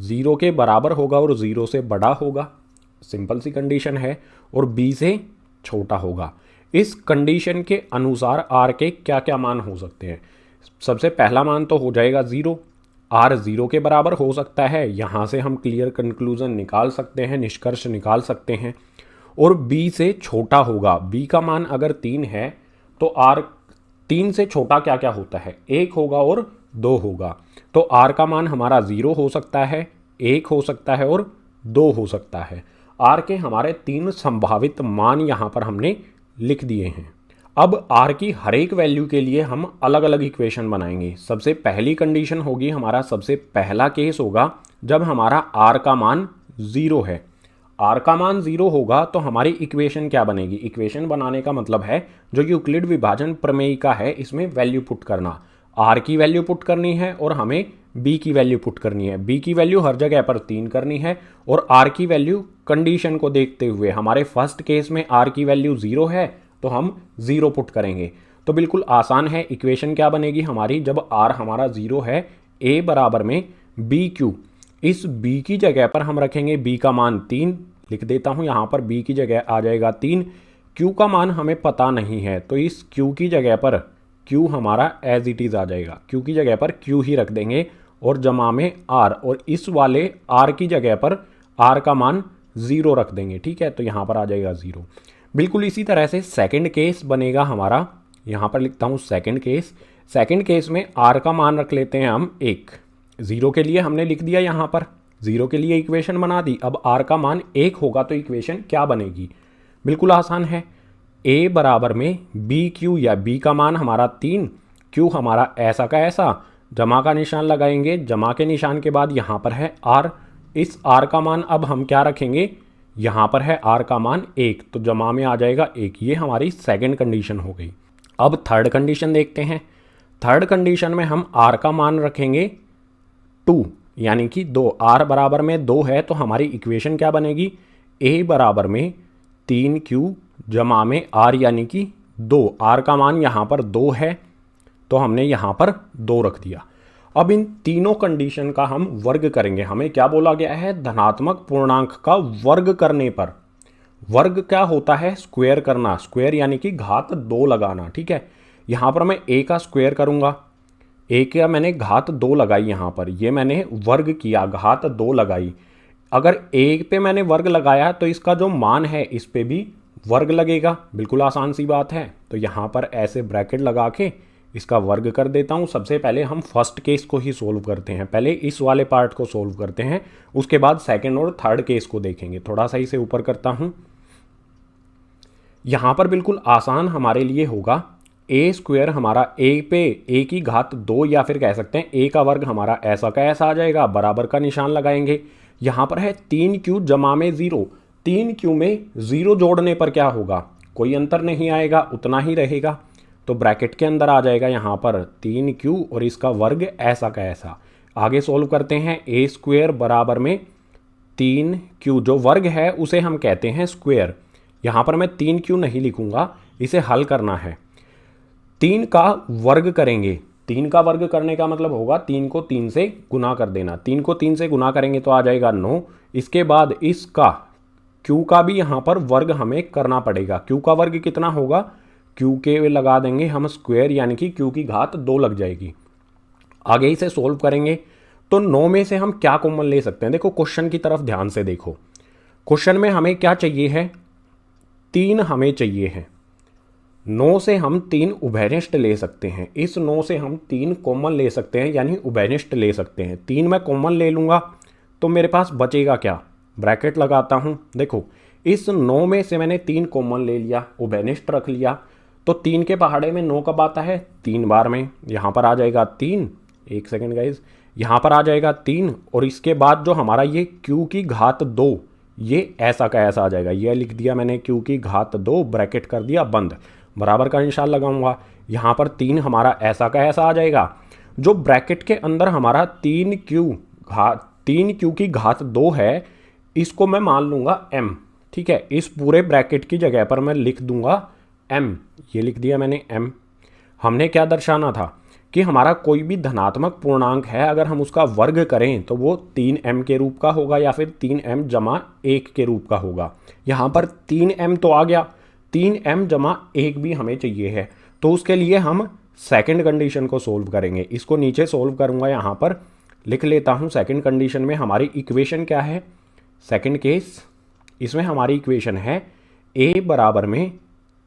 0 के बराबर होगा और 0 से बड़ा होगा, सिंपल सी कंडीशन है, और B से छोटा होगा। इस कंडीशन के अनुसार R के क्या क्या मान हो सकते हैं। सबसे पहला मान तो हो जाएगा 0, R 0 के बराबर हो सकता है, यहाँ से हम क्लियर कंक्लूजन निकाल सकते हैं, निष्कर्ष निकाल सकते हैं। और B से छोटा होगा, B का मान अगर 3 है तो R 3 से छोटा क्या क्या होता है, 1 होगा और 2 होगा। तो R का मान हमारा 0 हो सकता है, 1 हो सकता है और 2 हो सकता है। R के हमारे 3 संभावित मान यहाँ पर हमने लिख दिए हैं। अब R की हर एक वैल्यू के लिए हम अलग अलग इक्वेशन बनाएंगे। सबसे पहली कंडीशन होगी, हमारा सबसे पहला केस होगा जब हमारा R का मान 0 है। R का मान 0 होगा तो हमारी इक्वेशन क्या बनेगी, इक्वेशन बनाने का मतलब है जो यूक्लिड विभाजन प्रमेयिका है इसमें वैल्यू पुट करना। R की वैल्यू पुट करनी है और हमें B की वैल्यू पुट करनी है। B की वैल्यू हर जगह पर 3 करनी है और R की वैल्यू कंडीशन को देखते हुए, हमारे फर्स्ट केस में R की वैल्यू 0 है तो हम 0 पुट करेंगे। तो बिल्कुल आसान है, इक्वेशन क्या बनेगी हमारी, जब R हमारा 0 है, A बराबर में BQ, इस B की जगह पर हम रखेंगे B का मान 3, लिख देता हूँ यहाँ पर B की जगह आ जाएगा 3। Q का मान हमें पता नहीं है तो इस Q की जगह पर Q हमारा एज इट इज़ आ जाएगा, Q की जगह पर Q ही रख देंगे और जमा में R, और इस वाले R की जगह पर R का मान 0 रख देंगे। ठीक है, तो यहाँ पर आ जाएगा 0। बिल्कुल इसी तरह से सेकंड केस बनेगा हमारा, यहाँ पर लिखता हूँ सेकंड केस। सेकंड केस में R का मान रख लेते हैं हम 1, 0 के लिए हमने लिख दिया, यहाँ पर 0 के लिए इक्वेशन बना दी। अब R का मान 1 होगा तो इक्वेशन क्या बनेगी, बिल्कुल आसान है, A बराबर में BQ, या B का मान हमारा 3, Q हमारा ऐसा का ऐसा, जमा का निशान लगाएंगे, जमा के निशान के बाद यहाँ पर है R, इस R का मान अब हम क्या रखेंगे, यहाँ पर है R का मान 1 तो जमा में आ जाएगा 1। ये हमारी सेकंड कंडीशन हो गई। अब थर्ड कंडीशन देखते हैं। थर्ड कंडीशन में हम R का मान रखेंगे 2, यानी कि 2, आर बराबर में 2 है तो हमारी इक्वेशन क्या बनेगी, ए बराबर में 3Q जमा में आर यानी कि 2। आर का मान यहाँ पर 2 है तो हमने यहाँ पर 2 रख दिया। अब इन तीनों कंडीशन का हम वर्ग करेंगे। हमें क्या बोला गया है, धनात्मक पूर्णांक का वर्ग करने पर, वर्ग क्या होता है, स्क्वायर करना, स्क्वायर यानी कि घात 2 लगाना। ठीक है, यहाँ पर मैं a का स्क्वायर करूँगा, a का मैंने घात 2 लगाई, यहाँ पर ये मैंने वर्ग किया, घात 2 लगाई। अगर a पे मैंने वर्ग लगाया तो इसका जो मान है इस पे भी वर्ग लगेगा, बिल्कुल आसान सी बात है। तो यहाँ पर ऐसे ब्रैकेट लगा के इसका वर्ग कर देता हूँ। सबसे पहले हम फर्स्ट केस को ही सोल्व करते हैं, पहले इस वाले पार्ट को सोल्व करते हैं, उसके बाद सेकंड और थर्ड केस को देखेंगे। थोड़ा सा इसे ऊपर करता हूँ। यहाँ पर बिल्कुल आसान हमारे लिए होगा, ए स्क्वायर हमारा ए पे ए की घात 2 या फिर कह सकते हैं ए का वर्ग हमारा ऐसा का ऐसा आ जाएगा, बराबर का निशान लगाएंगे। यहाँ पर है 3Q जमा में 0, 3Q में 0 जोड़ने पर क्या होगा, कोई अंतर नहीं आएगा, उतना ही रहेगा। तो ब्रैकेट के अंदर आ जाएगा यहाँ पर 3Q और इसका वर्ग ऐसा का ऐसा। आगे सोल्व करते हैं, ए स्क्वायर बराबर में 3Q, जो वर्ग है उसे हम कहते हैं स्क्वायर। यहाँ पर मैं 3Q नहीं लिखूंगा, इसे हल करना है। 3 का वर्ग करेंगे, 3 का वर्ग करने का मतलब होगा 3 को 3 से गुना कर देना। 3 को 3 से गुना करेंगे तो आ जाएगा 9। इसके बाद इसका Q का भी यहाँ पर वर्ग हमें करना पड़ेगा। Q का वर्ग कितना होगा, Q के लगा देंगे हम स्क्वायर, यानी कि Q की घात 2 लग जाएगी। आगे इसे सोल्व करेंगे तो 9 में से हम क्या कॉमन ले सकते हैं। देखो क्वेश्चन की तरफ ध्यान से देखो, क्वेश्चन में हमें क्या चाहिए है, 3 हमें चाहिए है। 9 से हम 3 उभयनिष्ठ ले सकते हैं, इस 9 से हम 3 कॉमन ले सकते हैं, यानी उभयनिष्ठ ले सकते हैं। 3 मैं कॉमन ले लूँगा तो मेरे पास बचेगा क्या, ब्रैकेट लगाता हूँ। देखो इस 9 में से मैंने 3 कॉमन ले लिया, उभयनिष्ठ रख लिया, तो 3 के पहाड़े में 9 कब आता है, 3 बार में। यहाँ पर आ जाएगा 3, एक सेकेंड गाइज, यहाँ पर आ जाएगा 3, और इसके बाद जो हमारा ये Q की घात 2, ये ऐसा का ऐसा आ जाएगा। ये लिख दिया मैंने Q की घात 2, ब्रैकेट कर दिया बंद, बराबर का निशान लगाऊंगा। यहाँ पर 3 हमारा ऐसा का ऐसा आ जाएगा। जो ब्रैकेट के अंदर हमारा 3Q की घात 2 है, इसको मैं मान लूँगा M। ठीक है, इस पूरे ब्रैकेट की जगह पर मैं लिख दूंगा M, ये लिख दिया मैंने M। हमने क्या दर्शाना था कि हमारा कोई भी धनात्मक पूर्णांक है, अगर हम उसका वर्ग करें तो वो 3M के रूप का होगा या फिर 3M जमा 1 के रूप का होगा। यहाँ पर 3M तो आ गया, 3M जमा 1 भी हमें चाहिए है, तो उसके लिए हम सेकंड कंडीशन को सोल्व करेंगे। इसको नीचे सोल्व करूँगा, यहाँ पर लिख लेता हूँ। सेकंड कंडीशन में हमारी इक्वेशन क्या है, सेकंड केस, इसमें हमारी इक्वेशन है A बराबर में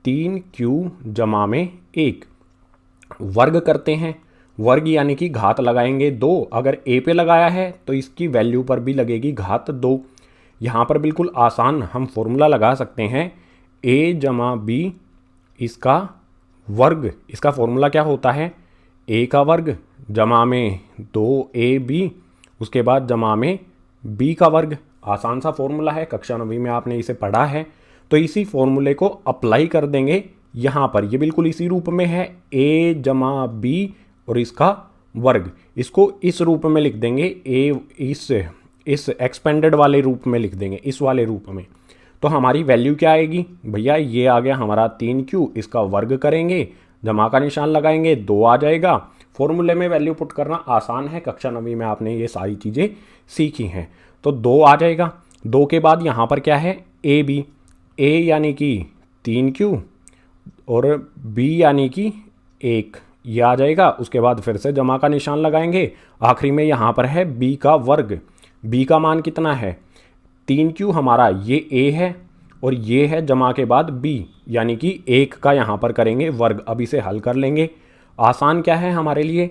3Q जमा में 1। वर्ग करते हैं, वर्ग यानी कि घात लगाएंगे 2, अगर A पे लगाया है तो इसकी वैल्यू पर भी लगेगी घात 2। यहाँ पर बिल्कुल आसान हम फॉर्मूला लगा सकते हैं, A जमा B इसका वर्ग, इसका फॉर्मूला क्या होता है, A का वर्ग जमा में 2AB, उसके बाद जमा में B का वर्ग। आसान सा फॉर्मूला है, कक्षा 9वीं में आपने इसे पढ़ा है। तो इसी फॉर्मूले को अप्लाई कर देंगे यहाँ पर, ये बिल्कुल इसी रूप में है, A जमा B और इसका वर्ग। इसको इस रूप में लिख देंगे, A इस एक्सपेंडेड वाले रूप में लिख देंगे, इस वाले रूप में। तो हमारी वैल्यू क्या आएगी भैया, ये आ गया हमारा 3Q, इसका वर्ग करेंगे, जमा का निशान लगाएंगे, 2 आ जाएगा। फॉर्मूले में वैल्यू पुट करना आसान है, कक्षा 9वीं में आपने ये सारी चीज़ें सीखी हैं। तो 2 आ जाएगा। 2 के बाद यहाँ पर क्या है, AB, A यानी कि 3Q और B यानी कि 1, ये आ जाएगा। उसके बाद फिर से जमा का निशान लगाएंगे, आखिरी में यहाँ पर है B का वर्ग। B का मान कितना है, 3Q हमारा ये A है और ये है जमा के बाद B, यानी कि 1 का यहाँ पर करेंगे वर्ग। अब इसे हल कर लेंगे। आसान क्या है हमारे लिए,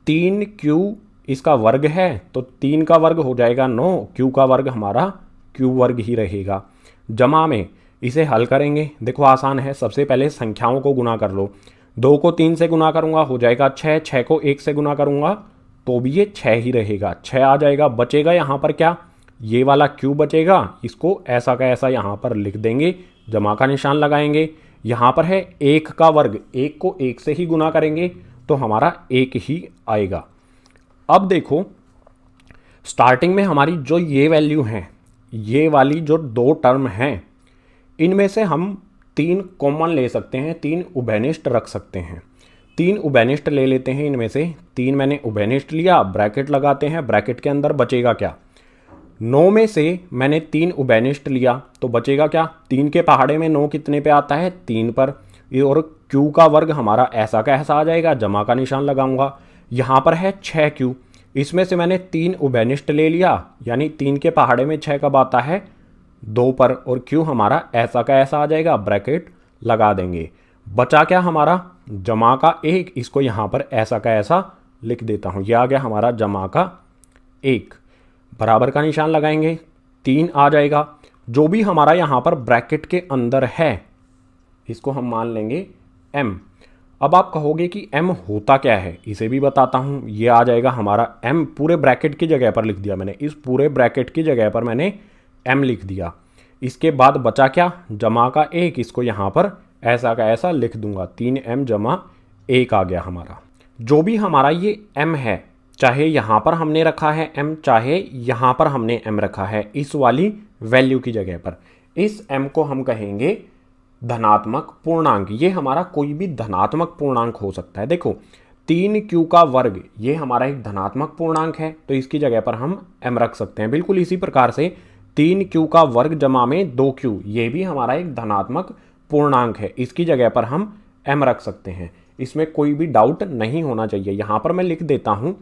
3Q इसका वर्ग है तो 3 का वर्ग हो जाएगा 9, Q का वर्ग हमारा Q वर्ग ही रहेगा। जमा में इसे हल करेंगे, देखो आसान है, सबसे पहले संख्याओं को गुना कर लो। 2 को 3 से गुना करूँगा हो जाएगा 6, 6 को 1 से गुना करूँगा तो भी ये 6 ही रहेगा, 6 आ जाएगा। बचेगा यहाँ पर क्या, ये वाला Q बचेगा, इसको ऐसा का ऐसा यहाँ पर लिख देंगे, जमा का निशान लगाएंगे। यहाँ पर है 1 का वर्ग, 1 को 1 से ही गुना करेंगे तो हमारा 1 ही आएगा। अब देखो स्टार्टिंग में हमारी जो ये वैल्यू हैं, ये वाली जो दो टर्म हैं, इनमें से हम तीन कॉमन ले सकते हैं, तीन उभयनिष्ठ रख सकते हैं। तीन उभयनिष्ठ ले लेते हैं, इनमें से तीन मैंने उभयनिष्ठ लिया, ब्रैकेट लगाते हैं, ब्रैकेट के अंदर बचेगा क्या, 9 में से मैंने तीन उभयनिष्ठ लिया तो बचेगा क्या, 3 के पहाड़े में 9 कितने पे आता है, 3 पर। और क्यू का वर्ग हमारा ऐसा का ऐसा आ जाएगा, जमा का निशान लगाऊंगा। यहाँ पर है 6Q, इसमें से मैंने तीन उभयनिष्ठ ले लिया, यानी 3 के पहाड़े में 6 कब आता है, 2 पर, और क्यू हमारा ऐसा का ऐसा आ जाएगा, ब्रैकेट लगा देंगे। बचा क्या हमारा, जमा का 1, इसको यहाँ पर ऐसा का ऐसा लिख देता हूँ, यह आ गया हमारा जमा का 1, बराबर का निशान लगाएंगे, 3 आ जाएगा। जो भी हमारा यहाँ पर ब्रैकेट के अंदर है इसको हम मान लेंगे m। अब आप कहोगे कि m होता क्या है, इसे भी बताता हूँ। ये आ जाएगा हमारा m, पूरे ब्रैकेट की जगह पर लिख दिया मैंने, इस पूरे ब्रैकेट की जगह पर मैंने m लिख दिया। इसके बाद बचा क्या, जमा का 1, इसको यहाँ पर ऐसा का ऐसा लिख दूंगा, 3m जमा 1 आ गया हमारा। जो भी हमारा ये m है, चाहे यहाँ पर हमने रखा है m, चाहे यहाँ पर हमने m रखा है इस वाली वैल्यू की जगह पर, इस m को हम कहेंगे धनात्मक पूर्णांक। ये हमारा कोई भी धनात्मक पूर्णांक हो सकता है। देखो 3Q का वर्ग ये हमारा एक धनात्मक पूर्णांक है, तो इसकी जगह पर हम m रख सकते हैं। बिल्कुल इसी प्रकार से 3Q का वर्ग जमा में 2Q, ये भी हमारा एक धनात्मक पूर्णांक है, इसकी जगह पर हम m रख सकते हैं। इसमें कोई भी डाउट नहीं होना चाहिए। यहाँ पर मैं लिख देता हूँ,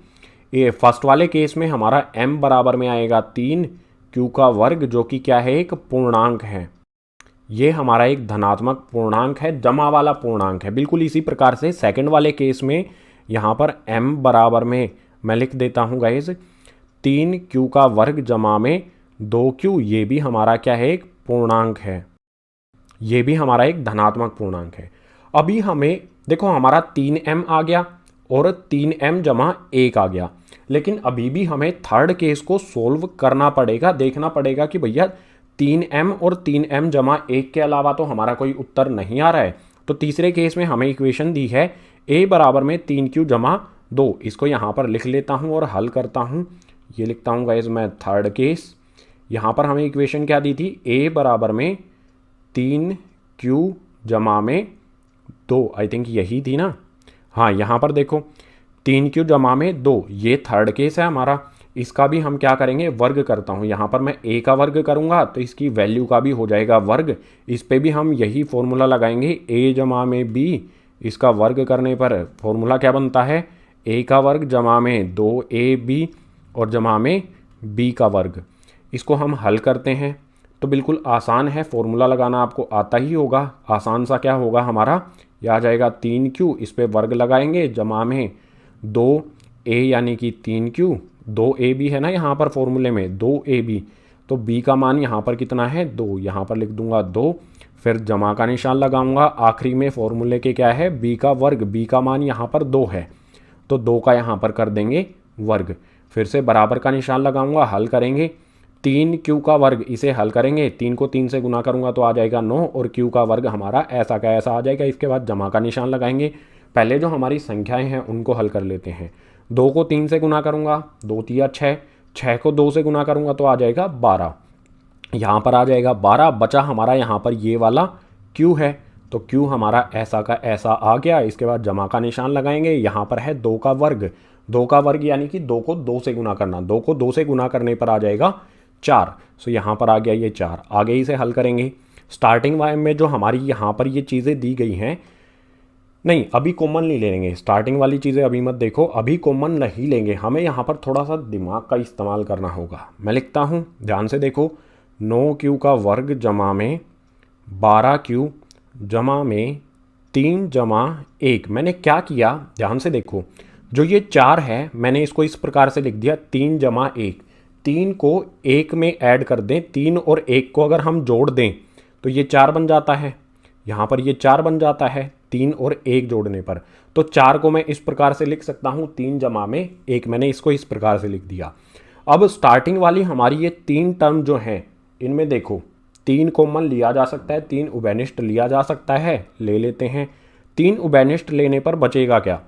ये फर्स्ट वाले केस में हमारा m बराबर में आएगा 3Q का वर्ग, जो कि क्या है, एक पूर्णांक है। ये हमारा एक धनात्मक पूर्णांक है, जमा वाला पूर्णांक है। बिल्कुल इसी प्रकार से सेकंड वाले केस में यहाँ पर m बराबर में मैं लिख देता हूँ गाइस 3Q का वर्ग जमा में 2Q, ये भी हमारा क्या है, एक पूर्णांक है, ये भी हमारा एक धनात्मक पूर्णांक है। अभी हमें देखो हमारा 3m आ गया और 3m जमा 1 आ गया, लेकिन अभी भी हमें थर्ड केस को सोल्व करना पड़ेगा, देखना पड़ेगा कि भैया 3m और 3m जमा 1 के अलावा तो हमारा कोई उत्तर नहीं आ रहा है। तो तीसरे केस में हमें इक्वेशन दी है a बराबर में 3Q जमा 2, इसको यहाँ पर लिख लेता हूँ और हल करता हूँ। ये लिखता हूँ गाइज मैं थर्ड केस। यहाँ पर हमें इक्वेशन क्या दी थी, a बराबर में 3Q जमा में 2, आई थिंक यही थी ना। हाँ, यहाँ पर देखो 3Q जमा में 2, ये थर्ड केस है हमारा। इसका भी हम क्या करेंगे, वर्ग करता हूँ। यहाँ पर मैं a का वर्ग करूँगा तो इसकी वैल्यू का भी हो जाएगा वर्ग। इस पे भी हम यही फॉर्मूला लगाएंगे, a जमा में b, इसका वर्ग करने पर फॉर्मूला क्या बनता है, a का वर्ग जमा में 2ab और जमा में b का वर्ग। इसको हम हल करते हैं तो बिल्कुल आसान है, फॉर्मूला लगाना आपको आता ही होगा। आसान सा क्या होगा हमारा, यह आ जाएगा 3Q, इस पर वर्ग लगाएंगे जमा में 2a यानी कि 3Q, 2ab है ना यहाँ पर फॉर्मूले में 2ab, तो b का मान यहाँ पर कितना है, 2, यहाँ पर लिख दूंगा 2, फिर जमा का निशान लगाऊंगा। आखिरी में फॉर्मूले के क्या है, b का वर्ग, b का मान यहाँ पर 2 है तो 2 का यहाँ पर कर देंगे वर्ग। फिर से बराबर का निशान लगाऊंगा, हल करेंगे। 3Q का वर्ग, इसे हल करेंगे, 3 को 3 से गुना करूंगा तो आ जाएगा 9 और Q का वर्ग हमारा ऐसा का ऐसा आ जाएगा। इसके बाद जमा का निशान लगाएंगे। पहले जो हमारी संख्याएं हैं उनको हल कर लेते हैं। 2 को 3 से गुना करूंगा, 2 तिया 6, 6 को 2 से गुना करूंगा तो आ जाएगा 12, यहाँ पर आ जाएगा 12। बचा हमारा यहाँ पर ये वाला Q है, तो Q हमारा ऐसा का ऐसा आ गया। इसके बाद जमा का निशान लगाएंगे। यहाँ पर है 2 का वर्ग, 2 का वर्ग यानी कि 2 को 2 से गुना करना, 2 को 2 से गुना करने पर आ जाएगा 4, सो यहाँ पर आ गया ये 4। आगे इसे हल करेंगे। स्टार्टिंग वाले में जो हमारी यहाँ पर ये चीज़ें दी गई हैं, नहीं अभी कॉमन नहीं लेंगे, स्टार्टिंग वाली चीज़ें अभी मत देखो, अभी कॉमन नहीं लेंगे। हमें यहाँ पर थोड़ा सा दिमाग का इस्तेमाल करना होगा। मैं लिखता हूँ, ध्यान से देखो, 9Q का वर्ग जमा में 12Q जमा में 3 जमा 1। मैंने क्या किया, ध्यान से देखो, जो ये 4 है मैंने इसको इस प्रकार से लिख दिया 3 जमा 1। 3 को 1 में ऐड कर दें, 3 और 1 को अगर हम जोड़ दें तो ये 4 बन जाता है। यहाँ पर ये 4 बन जाता है 3 और 1 जोड़ने पर। तो 4 को मैं इस प्रकार से लिख सकता हूँ 3 जमा में 1, मैंने इसको इस प्रकार से लिख दिया। अब स्टार्टिंग वाली हमारी ये 3 टर्म जो हैं, इनमें देखो 3 कॉमन लिया जा सकता है, 3 उभयनिष्ठ लिया जा सकता है, ले लेते हैं। 3 उभयनिष्ठ लेने पर बचेगा क्या,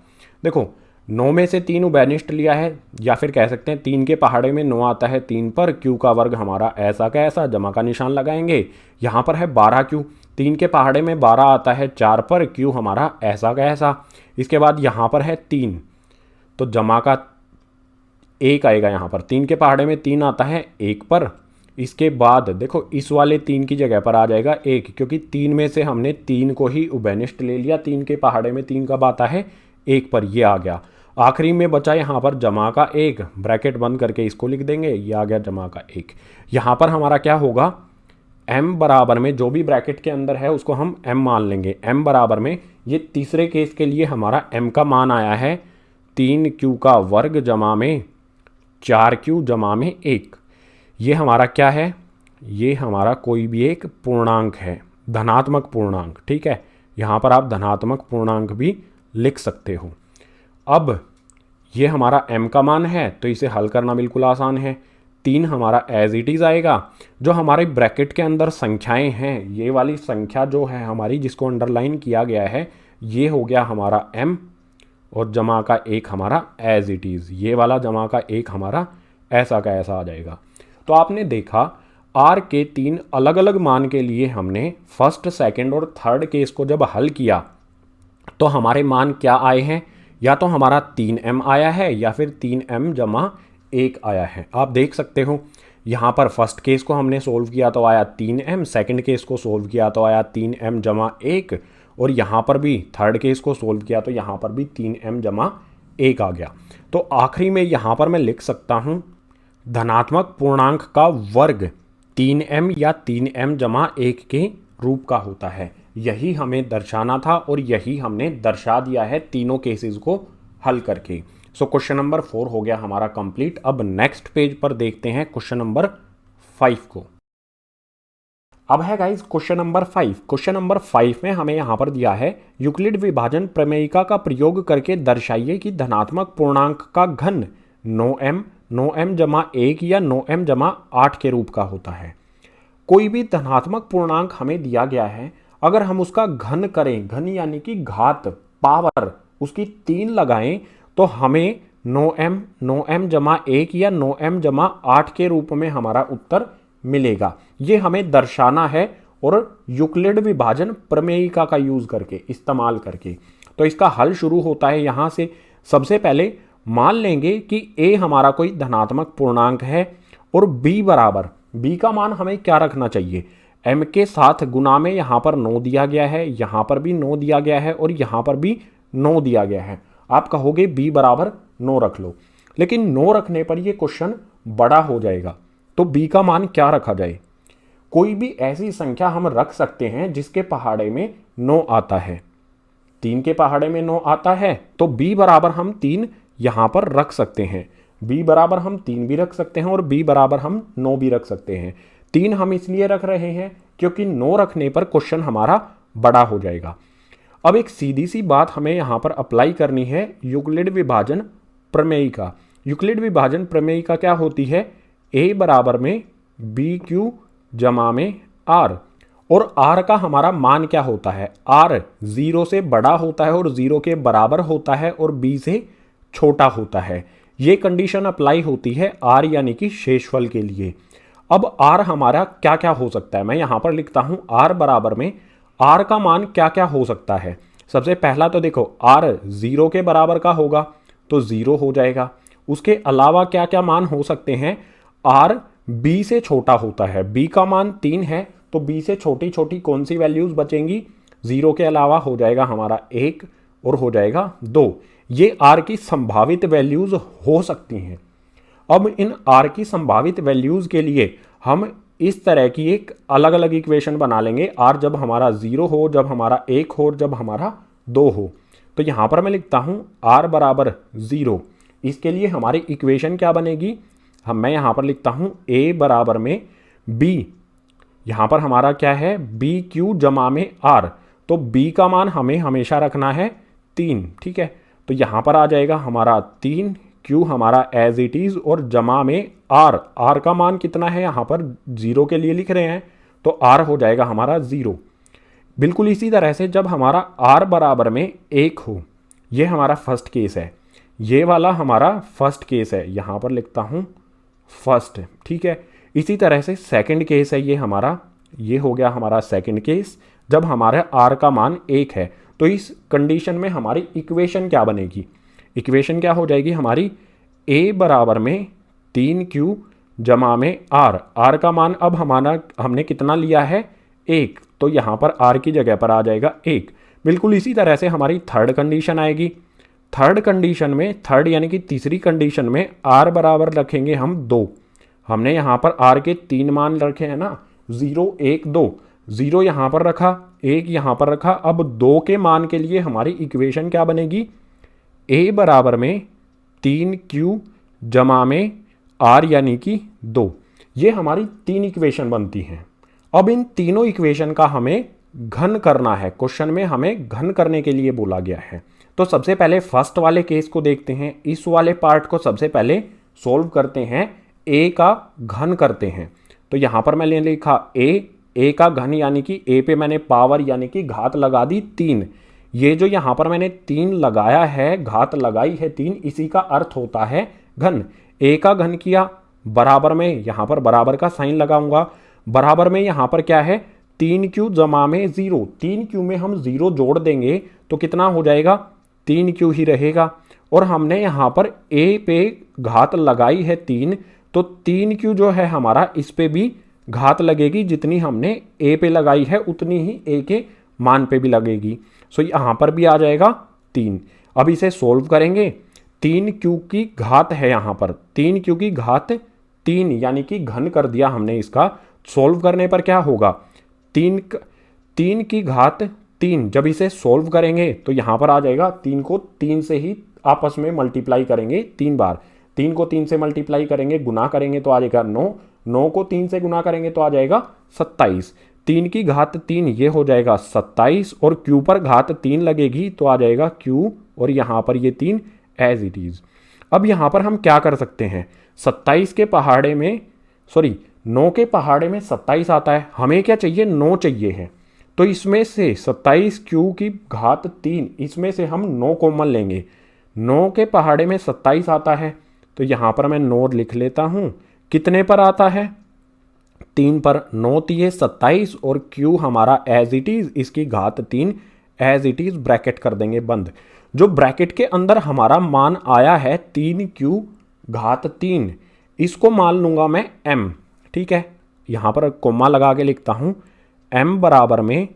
देखो 9 में से 3 उभयनिष्ठ लिया है, या फिर कह सकते हैं 3 के पहाड़े में 9 आता है 3 पर, क्यू का वर्ग हमारा ऐसा का ऐसा, जमा का निशान लगाएंगे। यहाँ पर है 12 क्यू, 3 के पहाड़े में 12 आता है 4 पर, क्यू हमारा ऐसा का ऐसा। इसके बाद यहाँ पर है 3, तो जमा का 1 आएगा यहाँ पर, 3 के पहाड़े में 3 आता है 1 पर। इसके बाद देखो इस वाले 3 की जगह पर आ जाएगा 1, क्योंकि 3 में से हमने 3 को ही उभयनिष्ठ ले लिया। 3 के पहाड़े में 3 कब आता है? 1 पर, ये आ गया। आखिरी में बचा यहाँ पर जमा का 1, ब्रैकेट बंद करके इसको लिख देंगे, ये आ गया जमा का 1। यहाँ पर हमारा क्या होगा? m बराबर में जो भी ब्रैकेट के अंदर है उसको हम m मान लेंगे। m बराबर में ये तीसरे केस के लिए हमारा m का मान आया है 3q का वर्ग जमा में 4q जमा में 1। ये हमारा क्या है? ये हमारा कोई भी एक पूर्णांक है, धनात्मक पूर्णांक, ठीक है। यहाँ पर आप धनात्मक पूर्णांक भी लिख सकते हो। अब ये हमारा m का मान है, तो इसे हल करना बिल्कुल आसान है। 3 हमारा एज इट इज़ आएगा। जो हमारे ब्रैकेट के अंदर संख्याएं हैं, ये वाली संख्या जो है हमारी, जिसको अंडरलाइन किया गया है, ये हो गया हमारा m, और जमा का 1 हमारा एज इट इज़, ये वाला जमा का 1 हमारा ऐसा का ऐसा आ जाएगा। तो आपने देखा r के 3 अलग अलग मान के लिए हमने फर्स्ट, सेकंड और थर्ड केस को जब हल किया तो हमारे मान क्या आए हैं? या तो हमारा 3m आया है या फिर 3m जमा 1 आया है। आप देख सकते हो यहाँ पर फर्स्ट केस को हमने सोल्व किया तो आया 3m, सेकंड केस को सोल्व किया तो आया 3m जमा 1, और यहाँ पर भी थर्ड केस को सोल्व किया तो यहाँ पर भी 3m जमा 1 आ गया। तो आखिरी में यहाँ पर मैं लिख सकता हूँ धनात्मक पूर्णांक का वर्ग 3m या 3m जमा 1 के रूप का होता है। यही हमें दर्शाना था और यही हमने दर्शा दिया है तीनों केसेस को हल करके। सो क्वेश्चन नंबर 4 हो गया हमारा कंप्लीट। अब नेक्स्ट पेज पर देखते हैं क्वेश्चन नंबर 5 को। अब है guys question number 5। Question number 5 में हमें यहाँ पर दिया है यूक्लिड विभाजन प्रमेयिका का प्रयोग करके दर्शाइए कि धनात्मक पूर्णांक का घन 9m जमा 1 या 9m जमा 8 के रूप का होता है। कोई भी धनात्मक पूर्णांक हमें दिया गया है, अगर हम उसका घन करें, घन यानी कि घात, पावर उसकी 3 लगाएं, तो हमें 9m जमा 1 या 9m जमा 8 के रूप में हमारा उत्तर मिलेगा। ये हमें दर्शाना है और यूक्लिड विभाजन प्रमेयिका का यूज करके, इस्तेमाल करके। तो इसका हल शुरू होता है यहाँ से। सबसे पहले मान लेंगे कि a हमारा कोई धनात्मक पूर्णांक है और b बराबर, b का मान हमें क्या रखना चाहिए? m के साथ गुना में यहाँ पर 9 दिया गया है, यहाँ पर भी 9 दिया गया है और यहाँ पर भी 9 दिया गया है। आप कहोगे b बराबर 9 रख लो, लेकिन 9 रखने पर ये क्वेश्चन बड़ा हो जाएगा। तो b का मान क्या रखा जाए? कोई भी ऐसी संख्या हम रख सकते हैं जिसके पहाड़े में 9 आता है। 3 के पहाड़े में 9 आता है, तो b बराबर हम 3 यहाँ पर रख सकते हैं। b बराबर हम 3 भी रख सकते हैं और b बराबर हम 9 भी रख सकते हैं। 3 हम इसलिए रख रहे हैं क्योंकि 9 रखने पर क्वेश्चन हमारा बड़ा हो जाएगा। अब एक सीधी सी बात हमें यहाँ पर अप्लाई करनी है यूक्लिड विभाजन प्रमेयिका। यूक्लिड विभाजन प्रमेयिका क्या होती है? a बराबर में bq जमा में r, और r का हमारा मान क्या होता है? r 0 से बड़ा होता है और 0 के बराबर होता है और b से छोटा होता है। ये कंडीशन अप्लाई होती है r यानी कि शेषफल के लिए। अब r हमारा क्या क्या हो सकता है? मैं यहाँ पर लिखता हूँ r बराबर में r का मान क्या क्या हो सकता है। सबसे पहला तो देखो r 0 के बराबर का होगा तो 0 हो जाएगा। उसके अलावा क्या क्या मान हो सकते हैं? r b से छोटा होता है, b का मान 3 है, तो b से छोटी छोटी कौन सी वैल्यूज बचेंगी? 0 के अलावा हो जाएगा हमारा 1 और हो जाएगा 2। ये r की संभावित वैल्यूज हो सकती हैं। अब इन r की संभावित वैल्यूज के लिए हम इस तरह की एक अलग अलग इक्वेशन बना लेंगे। r जब हमारा 0 हो, जब हमारा 1 हो, जब हमारा 2 हो। तो यहाँ पर मैं लिखता हूँ r बराबर 0। इसके लिए हमारी इक्वेशन क्या बनेगी? मैं यहाँ पर लिखता हूँ a बराबर में b, यहाँ पर हमारा क्या है? bq जमा में r। तो b का मान हमें हमेशा रखना है 3, ठीक है। तो यहाँ पर आ जाएगा हमारा 3, q हमारा एज इट इज़ और जमा में r का मान कितना है? यहाँ पर 0 के लिए लिख रहे हैं, तो r हो जाएगा हमारा 0। बिल्कुल इसी तरह से जब हमारा r बराबर में 1 हो, ये हमारा फर्स्ट केस है। ये वाला हमारा फर्स्ट केस है, यहाँ पर लिखता हूँ फर्स्ट, ठीक है। इसी तरह से सेकंड केस है ये हमारा, ये हो गया हमारा सेकंड केस, जब हमारा r का मान 1 है। तो इस कंडीशन में हमारी इक्वेशन क्या बनेगी, इक्वेशन क्या हो जाएगी हमारी, a बराबर में 3q जमा में r का मान अब हमारा हमने कितना लिया है 1, तो यहाँ पर r की जगह पर आ जाएगा 1। बिल्कुल इसी तरह से हमारी थर्ड कंडीशन आएगी। थर्ड कंडीशन में, थर्ड यानी कि तीसरी कंडीशन में r बराबर रखेंगे हम 2। हमने यहाँ पर r के 3 मान रखे हैं ना, 0 1 2, 0 यहाँ पर रखा, 1 यहाँ पर रखा। अब 2 के मान के लिए हमारी इक्वेशन क्या बनेगी, a बराबर में 3q जमा में r यानी कि 2। ये हमारी 3 इक्वेशन बनती हैं। अब इन तीनों इक्वेशन का हमें घन करना है, क्वेश्चन में हमें घन करने के लिए बोला गया है। तो सबसे पहले फर्स्ट वाले केस को देखते हैं। इस वाले पार्ट को सबसे पहले सोल्व करते हैं, a का घन करते हैं। तो यहाँ पर मैंने लिखा a का घन यानी कि a पे मैंने पावर यानी कि घात लगा दी 3। ये जो यहाँ पर मैंने 3 लगाया है, घात लगाई है 3, इसी का अर्थ होता है घन। a का घन किया, बराबर में यहाँ पर बराबर का साइन लगाऊंगा, बराबर में यहाँ पर क्या है 3q जमा में 0। 3q में हम 0 जोड़ देंगे तो कितना हो जाएगा, 3q ही रहेगा। और हमने यहाँ पर a पे घात लगाई है 3, तो 3q जो है हमारा इस पे भी घात लगेगी, जितनी हमने a पे लगाई है उतनी ही a के मान पे भी लगेगी। सो यहाँ पर भी आ जाएगा 3। अब इसे सोल्व करेंगे, 3q की घात है यहाँ पर, 3q की घात 3 यानी कि घन कर दिया हमने इसका। सोल्व करने पर क्या होगा, 3 की घात 3, जब इसे सोल्व करेंगे तो यहाँ पर आ जाएगा, 3 को 3 से ही आपस में मल्टीप्लाई करेंगे 3 बार। 3 को 3 से मल्टीप्लाई करेंगे, गुना करेंगे तो आ जाएगा 9, 9 को 3 से गुना करेंगे तो आ जाएगा 27। 3 की घात 3 ये हो जाएगा 27, और q पर घात 3 लगेगी तो आ जाएगा q, और यहाँ पर ये 3 एज इट इज। अब यहाँ पर हम क्या कर सकते हैं, 27 के पहाड़े में, सॉरी 9 के पहाड़े में 27 आता है, हमें क्या चाहिए 9 चाहिए है। तो इसमें से 27q की घात 3, इसमें से हम 9 कॉमन लेंगे। 9 के पहाड़े में 27 आता है, तो यहाँ पर मैं 9 लिख लेता हूँ। कितने पर आता है, 3 पर। 9 तिये 27 और q हमारा एज इट इज, इसकी घात 3 एज इट इज, ब्रैकेट कर देंगे बंद। जो ब्रैकेट के अंदर हमारा मान आया है 3q घात 3, इसको मान लूंगा मैं m, ठीक है। यहाँ पर कोमा लगा के लिखता हूँ, m बराबर में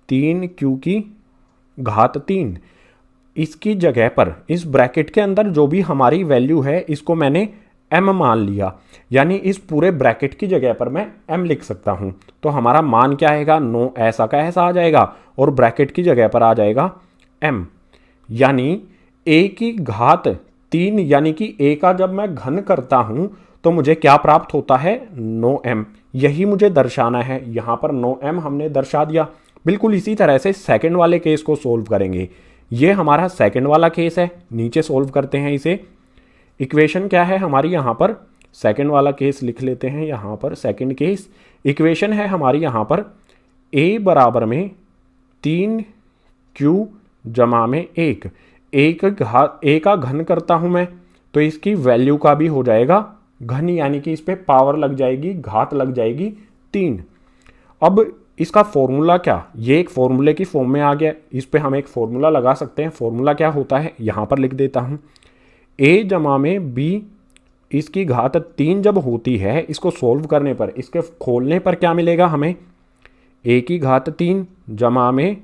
3q की घात 3। इसकी जगह पर इस ब्रैकेट के अंदर जो भी हमारी वैल्यू है इसको मैंने m मान लिया, यानी इस पूरे ब्रैकेट की जगह पर मैं m लिख सकता हूँ। तो हमारा मान क्या आएगा, 9 ऐसा का ऐसा आ जाएगा, और ब्रैकेट की जगह पर आ जाएगा m, यानी a की घात 3, यानी कि a का जब मैं घन करता हूँ तो मुझे क्या प्राप्त होता है, 9m। यही मुझे दर्शाना है, यहाँ पर 9m हमने दर्शा दिया। बिल्कुल इसी तरह से सेकंड वाले केस को सोल्व करेंगे। ये हमारा सेकंड वाला केस है, नीचे सोल्व करते हैं इसे। इक्वेशन क्या है हमारी, यहाँ पर सेकंड वाला केस लिख लेते हैं। यहाँ पर सेकंड केस इक्वेशन है हमारी यहाँ पर a बराबर में 3q जमा में 1। a का घन करता हूँ मैं, तो इसकी वैल्यू का भी हो जाएगा घन, यानी कि इस पे पावर लग जाएगी, घात लग जाएगी 3। अब इसका फॉर्मूला क्या, ये एक फॉर्मूले की फॉर्म में आ गया, इस पे हम एक फॉर्मूला लगा सकते हैं। फॉर्मूला क्या होता है, यहाँ पर लिख देता हूँ, a जमा में b इसकी घात 3 जब होती है, इसको सोल्व करने पर, इसके खोलने पर क्या मिलेगा हमें, a की घात 3 जमा में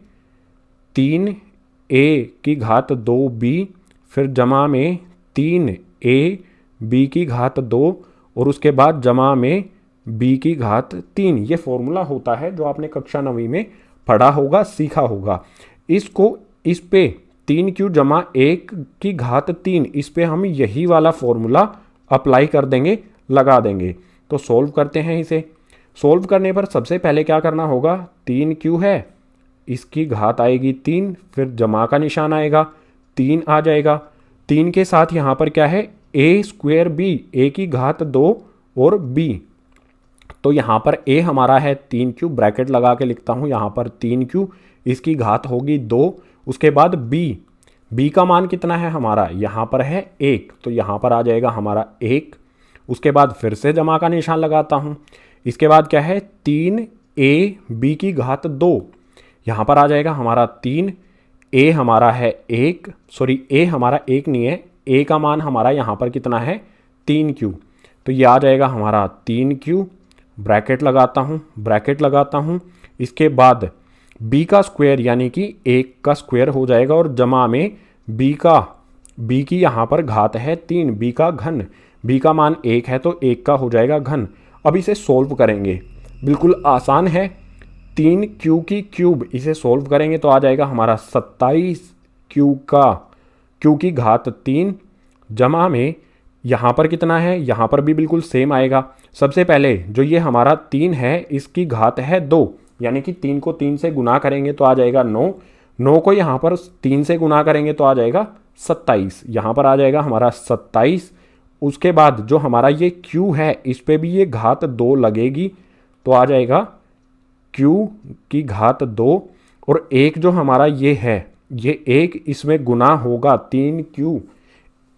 3a की घात 2b, फिर जमा में 3a b की घात 2, और उसके बाद जमा में b की घात 3। ये फॉर्मूला होता है जो आपने कक्षा 9वीं में पढ़ा होगा, सीखा होगा। इसको इस पे 3q जमा 1 की घात 3, इस पे हम यही वाला फॉर्मूला अप्लाई कर देंगे, लगा देंगे। तो सोल्व करते हैं इसे। सोल्व करने पर सबसे पहले क्या करना होगा, 3q है, इसकी घात आएगी 3, फिर जमा का निशान आएगा, 3 आ जाएगा। 3 के साथ यहाँ पर क्या है, a स्क्वायर b, a की घात 2 और b। तो यहाँ पर a हमारा है 3q, ब्रैकेट लगा के लिखता हूँ यहाँ पर 3q, इसकी घात होगी 2, उसके बाद b b का मान कितना है हमारा, यहाँ पर है 1, तो यहाँ पर आ जाएगा हमारा 1। उसके बाद फिर से जमा का निशान लगाता हूँ। इसके बाद क्या है 3ab की घात 2, यहाँ पर आ जाएगा हमारा 3, a हमारा है 1, सॉरी a हमारा 1 नहीं है, a का मान हमारा यहाँ पर कितना है 3q, तो ये आ जाएगा हमारा 3q। ब्रैकेट लगाता हूँ। इसके बाद b का स्क्वायर यानी कि 1 का स्क्वायर हो जाएगा और जमा में b की यहाँ पर घात है 3, b का घन, b का मान 1 है तो 1 का हो जाएगा घन। अब इसे सोल्व करेंगे, बिल्कुल आसान है, 3q की क्यूब, इसे सोल्व करेंगे तो आ जाएगा हमारा 27q की घात 3 जमा में यहाँ पर कितना है, यहाँ पर भी बिल्कुल सेम आएगा। सबसे पहले जो ये हमारा 3 है इसकी घात है 2, यानी कि 3 को 3 से गुना करेंगे तो आ जाएगा 9, 9 को यहाँ पर 3 से गुना करेंगे तो आ जाएगा 27, यहाँ पर आ जाएगा हमारा 27। उसके बाद जो हमारा ये q है इस पे भी ये घात 2 लगेगी तो आ जाएगा q की घात 2, और एक जो हमारा ये है ये एक इसमें गुना होगा 3q,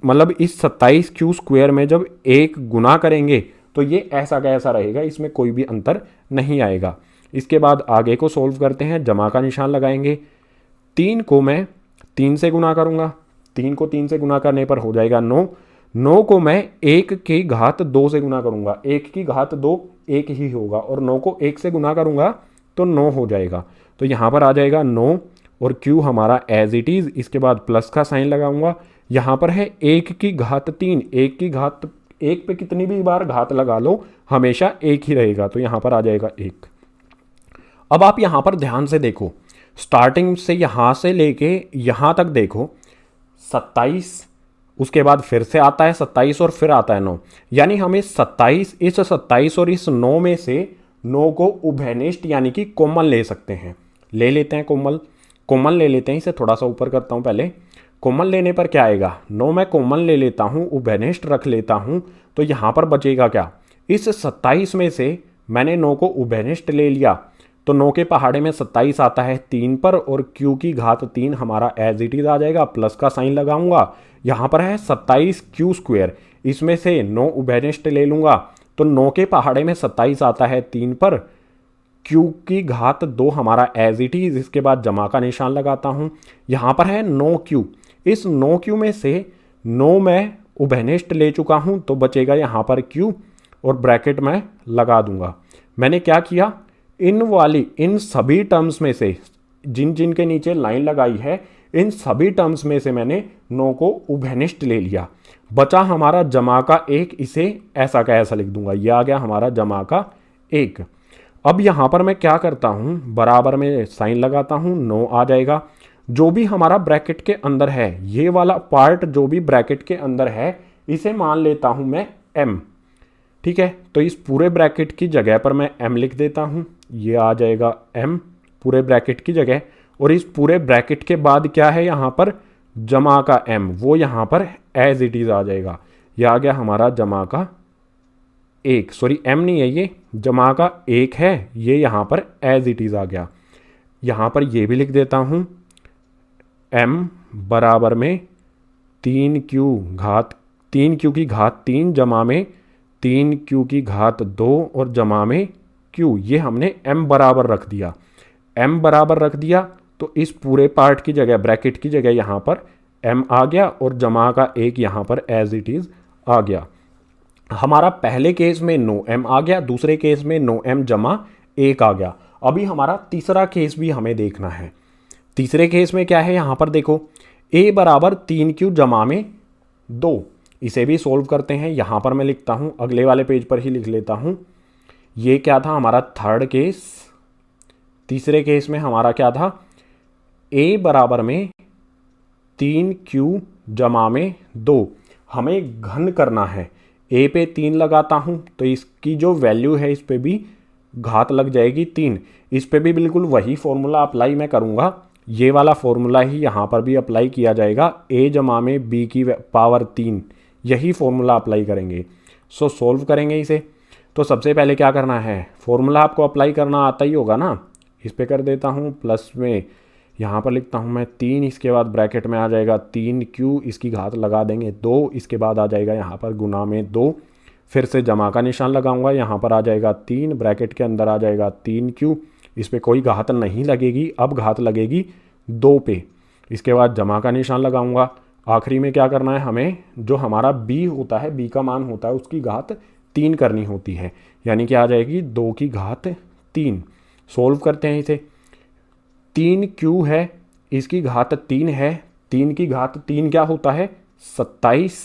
मतलब इस 27q स्क्वायर में जब एक गुना करेंगे तो ये ऐसा का ऐसा रहेगा, इसमें कोई भी अंतर नहीं आएगा। इसके बाद आगे को सोल्व करते हैं, जमा का निशान लगाएंगे। 3 को मैं 3 से गुना करूँगा, 3 को 3 से गुना करने पर हो जाएगा 9, 9 को मैं 1 की घात 2 से गुना करूँगा, 1 की घात 2 1 ही होगा, और 9 को 1 से गुना करूँगा तो 9 हो जाएगा, तो यहाँ पर आ जाएगा 9 और q हमारा एज इट इज़। इसके बाद प्लस का साइन लगाऊंगा, यहाँ पर है 1 की घात 3, 1 की घात 1 पे कितनी भी बार घात लगा लो हमेशा 1 ही रहेगा, तो यहाँ पर आ जाएगा 1। अब आप यहाँ पर ध्यान से देखो, स्टार्टिंग से यहाँ से लेके यहाँ तक देखो 27, उसके बाद फिर से आता है 27 और फिर आता है 9, यानी हमें 27, इस 27 और इस 9 में से 9 को उभयनिष्ठ यानी कि कॉमन ले सकते हैं। ले लेते हैं कॉमन ले लेते हैं, इसे थोड़ा सा ऊपर करता हूँ पहले। कॉमन लेने पर क्या आएगा, 9 मैं कॉमन ले लेता हूँ, उभयनिष्ठ रख लेता हूँ, तो यहाँ पर बचेगा क्या, इस 27 में से मैंने 9 को उभयनिष्ठ ले लिया तो 9 के पहाड़े में 27 आता है 3 पर, और q की घात 3 हमारा एज इट इज आ जाएगा। प्लस का साइन लगाऊंगा, यहाँ पर है 27q स्क्वायर, इसमें से 9 उभयनिष्ठ ले लूंगा तो 9 के पहाड़े में 27 आता है 3 पर, q की घात 2 हमारा एज इट इज। इसके बाद जमा का निशान लगाता हूँ, यहाँ पर है 9q, इस 9q में से 9 मैं उभयनिष्ठ ले चुका हूँ तो बचेगा यहाँ पर q, और ब्रैकेट में लगा दूंगा। मैंने क्या किया, इन सभी टर्म्स में से जिन के नीचे लाइन लगाई है इन सभी टर्म्स में से मैंने 9 को उभयनिष्ठ ले लिया, बचा हमारा जमा का 1, इसे ऐसा का ऐसा लिख दूंगा, यह आ गया हमारा जमा का 1। अब यहाँ पर मैं क्या करता हूँ, बराबर में साइन लगाता हूँ, 9 आ जाएगा। जो भी हमारा ब्रैकेट के अंदर है, ये वाला पार्ट जो भी ब्रैकेट के अंदर है इसे मान लेता हूँ मैं m, ठीक है। तो इस पूरे ब्रैकेट की जगह पर मैं m लिख देता हूँ, ये आ जाएगा m पूरे ब्रैकेट की जगह, और इस पूरे ब्रैकेट के बाद क्या है यहाँ पर जमा का m, वो यहाँ पर एज इट इज आ जाएगा, ये आ गया हमारा जमा का 1, सॉरी m नहीं है ये, जमा का 1 है, ये यहाँ पर एज इट इज आ गया। यहाँ पर ये भी लिख देता हूँ m बराबर में 3q की घात 3 जमा में 3q की घात 2 और जमा में q, ये हमने m बराबर रख दिया। m बराबर रख दिया तो इस पूरे पार्ट की जगह, ब्रैकेट की जगह यहाँ पर m आ गया और जमा का 1 यहाँ पर एज इट इज आ गया। हमारा पहले केस में 9m आ गया, दूसरे केस में 9m जमा 1 आ गया। अभी हमारा तीसरा केस भी हमें देखना है। तीसरे केस में क्या है, यहाँ पर देखो a बराबर 3q जमा में 2, इसे भी सोल्व करते हैं। यहाँ पर मैं लिखता हूँ, अगले वाले पेज पर ही लिख लेता हूँ। ये क्या था हमारा थर्ड केस। तीसरे केस में हमारा क्या था, a बराबर में 3q जमा में 2, हमें घन करना है। a पे 3 लगाता हूँ तो इसकी जो वैल्यू है इस पे भी घात लग जाएगी 3, इस पे भी बिल्कुल वही फॉर्मूला अप्लाई मैं करूँगा, ये वाला फॉर्मूला ही यहाँ पर भी अप्लाई किया जाएगा। a जमा में b की पावर 3, यही फॉर्मूला अप्लाई करेंगे। सो सोल्व करेंगे इसे। तो सबसे पहले क्या करना है, फॉर्मूला आपको अप्लाई करना आता ही होगा ना, इस पे कर देता हूँ प्लस में, यहाँ पर लिखता हूँ मैं 3, इसके बाद ब्रैकेट में आ जाएगा 3q, इसकी घात लगा देंगे 2, इसके बाद आ जाएगा यहाँ पर गुना में 2, फिर से जमा का निशान लगाऊंगा, यहाँ पर आ जाएगा 3, ब्रैकेट के अंदर आ जाएगा 3q, इस पर कोई घात नहीं लगेगी, अब घात लगेगी 2 पे, इसके बाद जमा का निशान लगाऊंगा। आखिरी में क्या करना है, हमें जो हमारा b होता है, b का मान होता है, उसकी घात 3 करनी होती है, यानी कि आ जाएगी 2 की घात 3। सोल्व करते हैं इसे, 3q है, इसकी घात 3 है, 3 की घात 3 क्या होता है 27,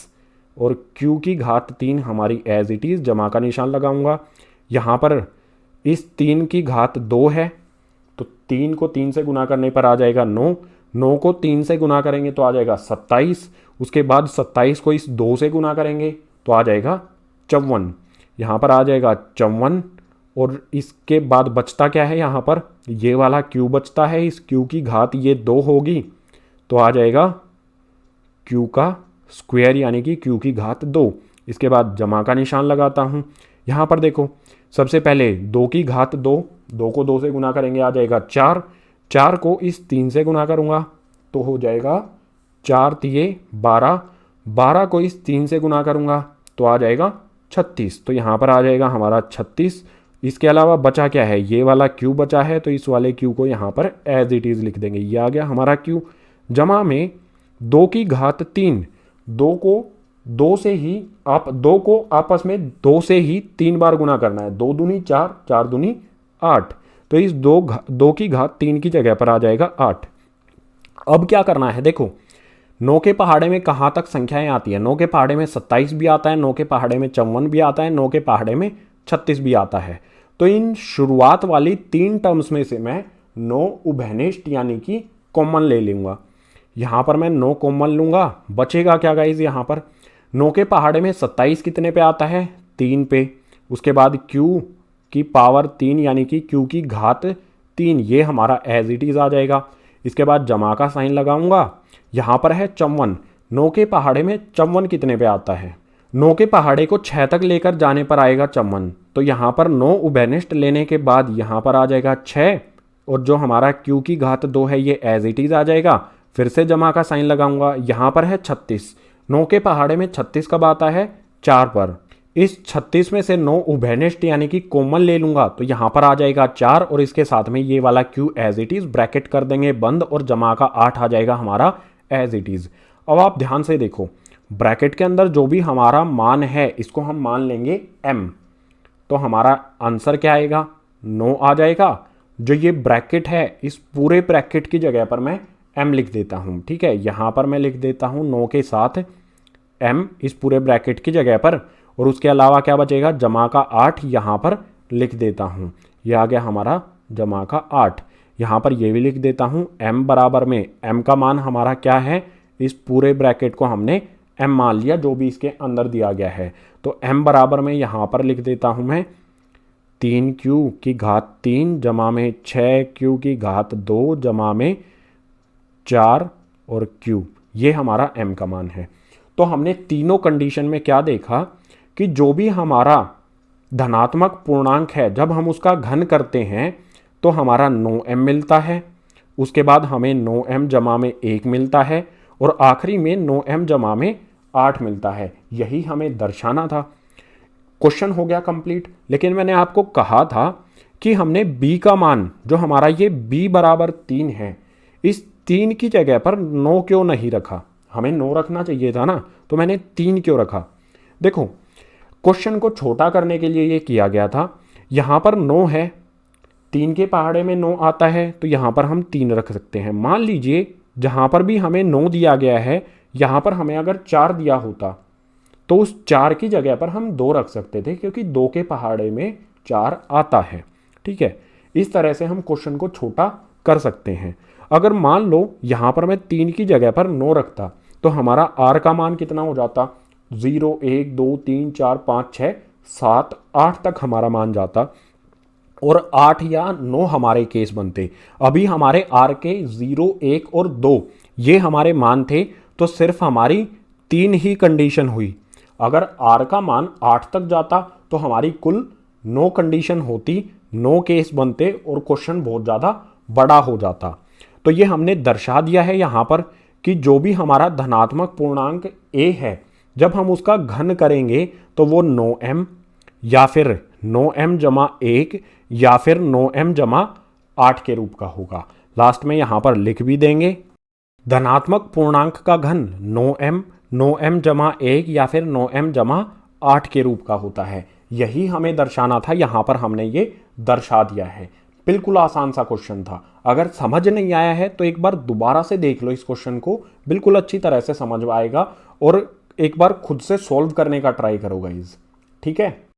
और q की घात 3 हमारी एज इट इज़, जमा का निशान लगाऊंगा। यहाँ पर इस 3 की घात 2 है, तो 3 को 3 से गुना करने पर आ जाएगा 9, 9 को 3 से गुना करेंगे तो आ जाएगा 27, उसके बाद 27 को इस 2 से गुना करेंगे तो आ जाएगा 54, यहाँ पर आ जाएगा 54, और इसके बाद बचता क्या है, यहाँ पर ये वाला q बचता है, इस q की घात ये 2 होगी तो आ जाएगा q का स्क्वायर, यानी कि q की घात 2। इसके बाद जमा का निशान लगाता हूँ। यहाँ पर देखो, सबसे पहले 2 की घात 2, 2 को 2 से गुना करेंगे आ जाएगा 4, 4 को इस 3 से गुना करूँगा तो हो जाएगा 4 तिये 12, 12 को इस 3 से गुना करूँगा तो आ जाएगा 36, तो यहाँ पर आ जाएगा हमारा 36। इसके अलावा बचा क्या है, ये वाला q बचा है, तो इस वाले q को यहाँ पर एज इट इज़ लिख देंगे, ये आ गया हमारा q। जमा में 2 की घात 3, 2 को आपस में 2 से ही 3 बार गुना करना है, 2 दूनी 4, 4 दूनी 8, तो इस 2 की घात 3 की जगह पर आ जाएगा 8। अब क्या करना है, देखो 9 के पहाड़े में कहाँ तक संख्याएं आती है, 9 के पहाड़े में 27 भी आता है, 9 के पहाड़े में 54 भी आता है, 9 के पहाड़े में 36 भी आता है। तो इन शुरुआत वाली 3 टर्म्स में से मैं 9 उभयनिष्ठ यानी कि कॉमन ले लूँगा। यहाँ पर मैं 9 कॉमन लूँगा, बचेगा क्या गाइज, यहाँ पर 9 के पहाड़े में 27 कितने पे आता है 3 पे, उसके बाद q की पावर 3 यानी कि q की घात 3, ये हमारा एज इट इज़ आ जाएगा। इसके बाद जमा का साइन लगाऊंगा, यहाँ पर है 54, 9 के पहाड़े में 54 कितने पे आता है, 9 के पहाड़े को 6 तक लेकर जाने पर आएगा 54, तो यहाँ पर 9 उभयनिष्ठ लेने के बाद यहाँ पर आ जाएगा 6, और जो हमारा q की घात 2 है ये एज इट इज़ आ जाएगा। फिर से जमा का साइन लगाऊंगा, यहाँ पर है 36, 9 के पहाड़े में 36 कब आता है 4 पर, इस 36 में से 9 उभयनिष्ठ यानी कि कॉमन ले लूंगा तो यहाँ पर आ जाएगा 4, और इसके साथ में ये वाला q as it is, bracket कर देंगे बंद, और जमा का 8 आ जाएगा हमारा एज इट इज़। अब आप ध्यान से देखो, ब्रैकेट के अंदर जो भी हमारा मान है इसको हम मान लेंगे m, तो हमारा आंसर क्या आएगा 9 आ जाएगा। जो ये ब्रैकेट है इस पूरे ब्रैकेट की जगह पर मैं m लिख देता हूँ, ठीक है, यहाँ पर मैं लिख देता हूँ 9 के साथ m इस पूरे ब्रैकेट की जगह पर, और उसके अलावा क्या बचेगा, जमा का 8 यहाँ पर लिख देता हूँ, यह आ गया हमारा जमा का 8। यहाँ पर ये भी लिख देता हूँ m बराबर में, m का मान हमारा क्या है, इस पूरे ब्रैकेट को हमने m मान लिया जो भी इसके अंदर दिया गया है, तो m बराबर में यहाँ पर लिख देता हूँ मैं 3q की घात 3 जमा में 6q की घात 2 जमा में 4 और q, ये हमारा m का मान है। तो हमने तीनों कंडीशन में क्या देखा कि जो भी हमारा धनात्मक पूर्णांक है जब हम उसका घन करते हैं तो हमारा 9m मिलता है, उसके बाद हमें 9m जमा में 1 मिलता है, और आखिरी में 9m जमा में 8 मिलता है। यही हमें दर्शाना था। क्वेश्चन हो गया कंप्लीट। लेकिन मैंने आपको कहा था कि हमने b का मान, जो हमारा ये b बराबर 3 है, इस 3 की जगह पर 9 क्यों नहीं रखा, हमें 9 रखना चाहिए था ना, तो मैंने 3 क्यों रखा। देखो क्वेश्चन को छोटा करने के लिए ये किया गया था। यहाँ पर 9 है, 3 के पहाड़े में 9 आता है, तो यहाँ पर हम 3 रख सकते हैं। मान लीजिए जहाँ पर भी हमें 9 दिया गया है, यहाँ पर हमें अगर 4 दिया होता तो उस 4 की जगह पर हम 2 रख सकते थे, क्योंकि 2 के पहाड़े में 4 आता है। ठीक है, इस तरह से हम क्वेश्चन को छोटा कर सकते हैं। अगर मान लो यहाँ पर मैं 3 की जगह पर 9 रखता तो हमारा r का मान कितना हो जाता, 0 1 2 3 4 5 6 7 8 तक हमारा मान जाता, और 8 या 9 हमारे केस बनते। अभी हमारे r के 0 1 और 2 ये हमारे मान थे, तो सिर्फ हमारी 3 ही कंडीशन हुई। अगर r का मान 8 तक जाता तो हमारी कुल 9 कंडीशन होती, 9 केस बनते और क्वेश्चन बहुत ज़्यादा बड़ा हो जाता। तो ये हमने दर्शा दिया है यहाँ पर कि जो भी हमारा धनात्मक पूर्णांक a है, जब हम उसका घन करेंगे तो वो 9m या फिर 9m जमा 1 या फिर 9m जमा 8 के रूप का होगा। लास्ट में यहाँ पर लिख भी देंगे धनात्मक पूर्णांक का घन 9m जमा 1 या फिर 9m जमा 8 के रूप का होता है। यही हमें दर्शाना था, यहाँ पर हमने ये दर्शा दिया है। बिल्कुल आसान सा क्वेश्चन था। अगर समझ नहीं आया है तो एक बार दोबारा से देख लो इस क्वेश्चन को, बिल्कुल अच्छी तरह से समझ आएगा और एक बार खुद से सॉल्व करने का ट्राई करो गाइज। ठीक है।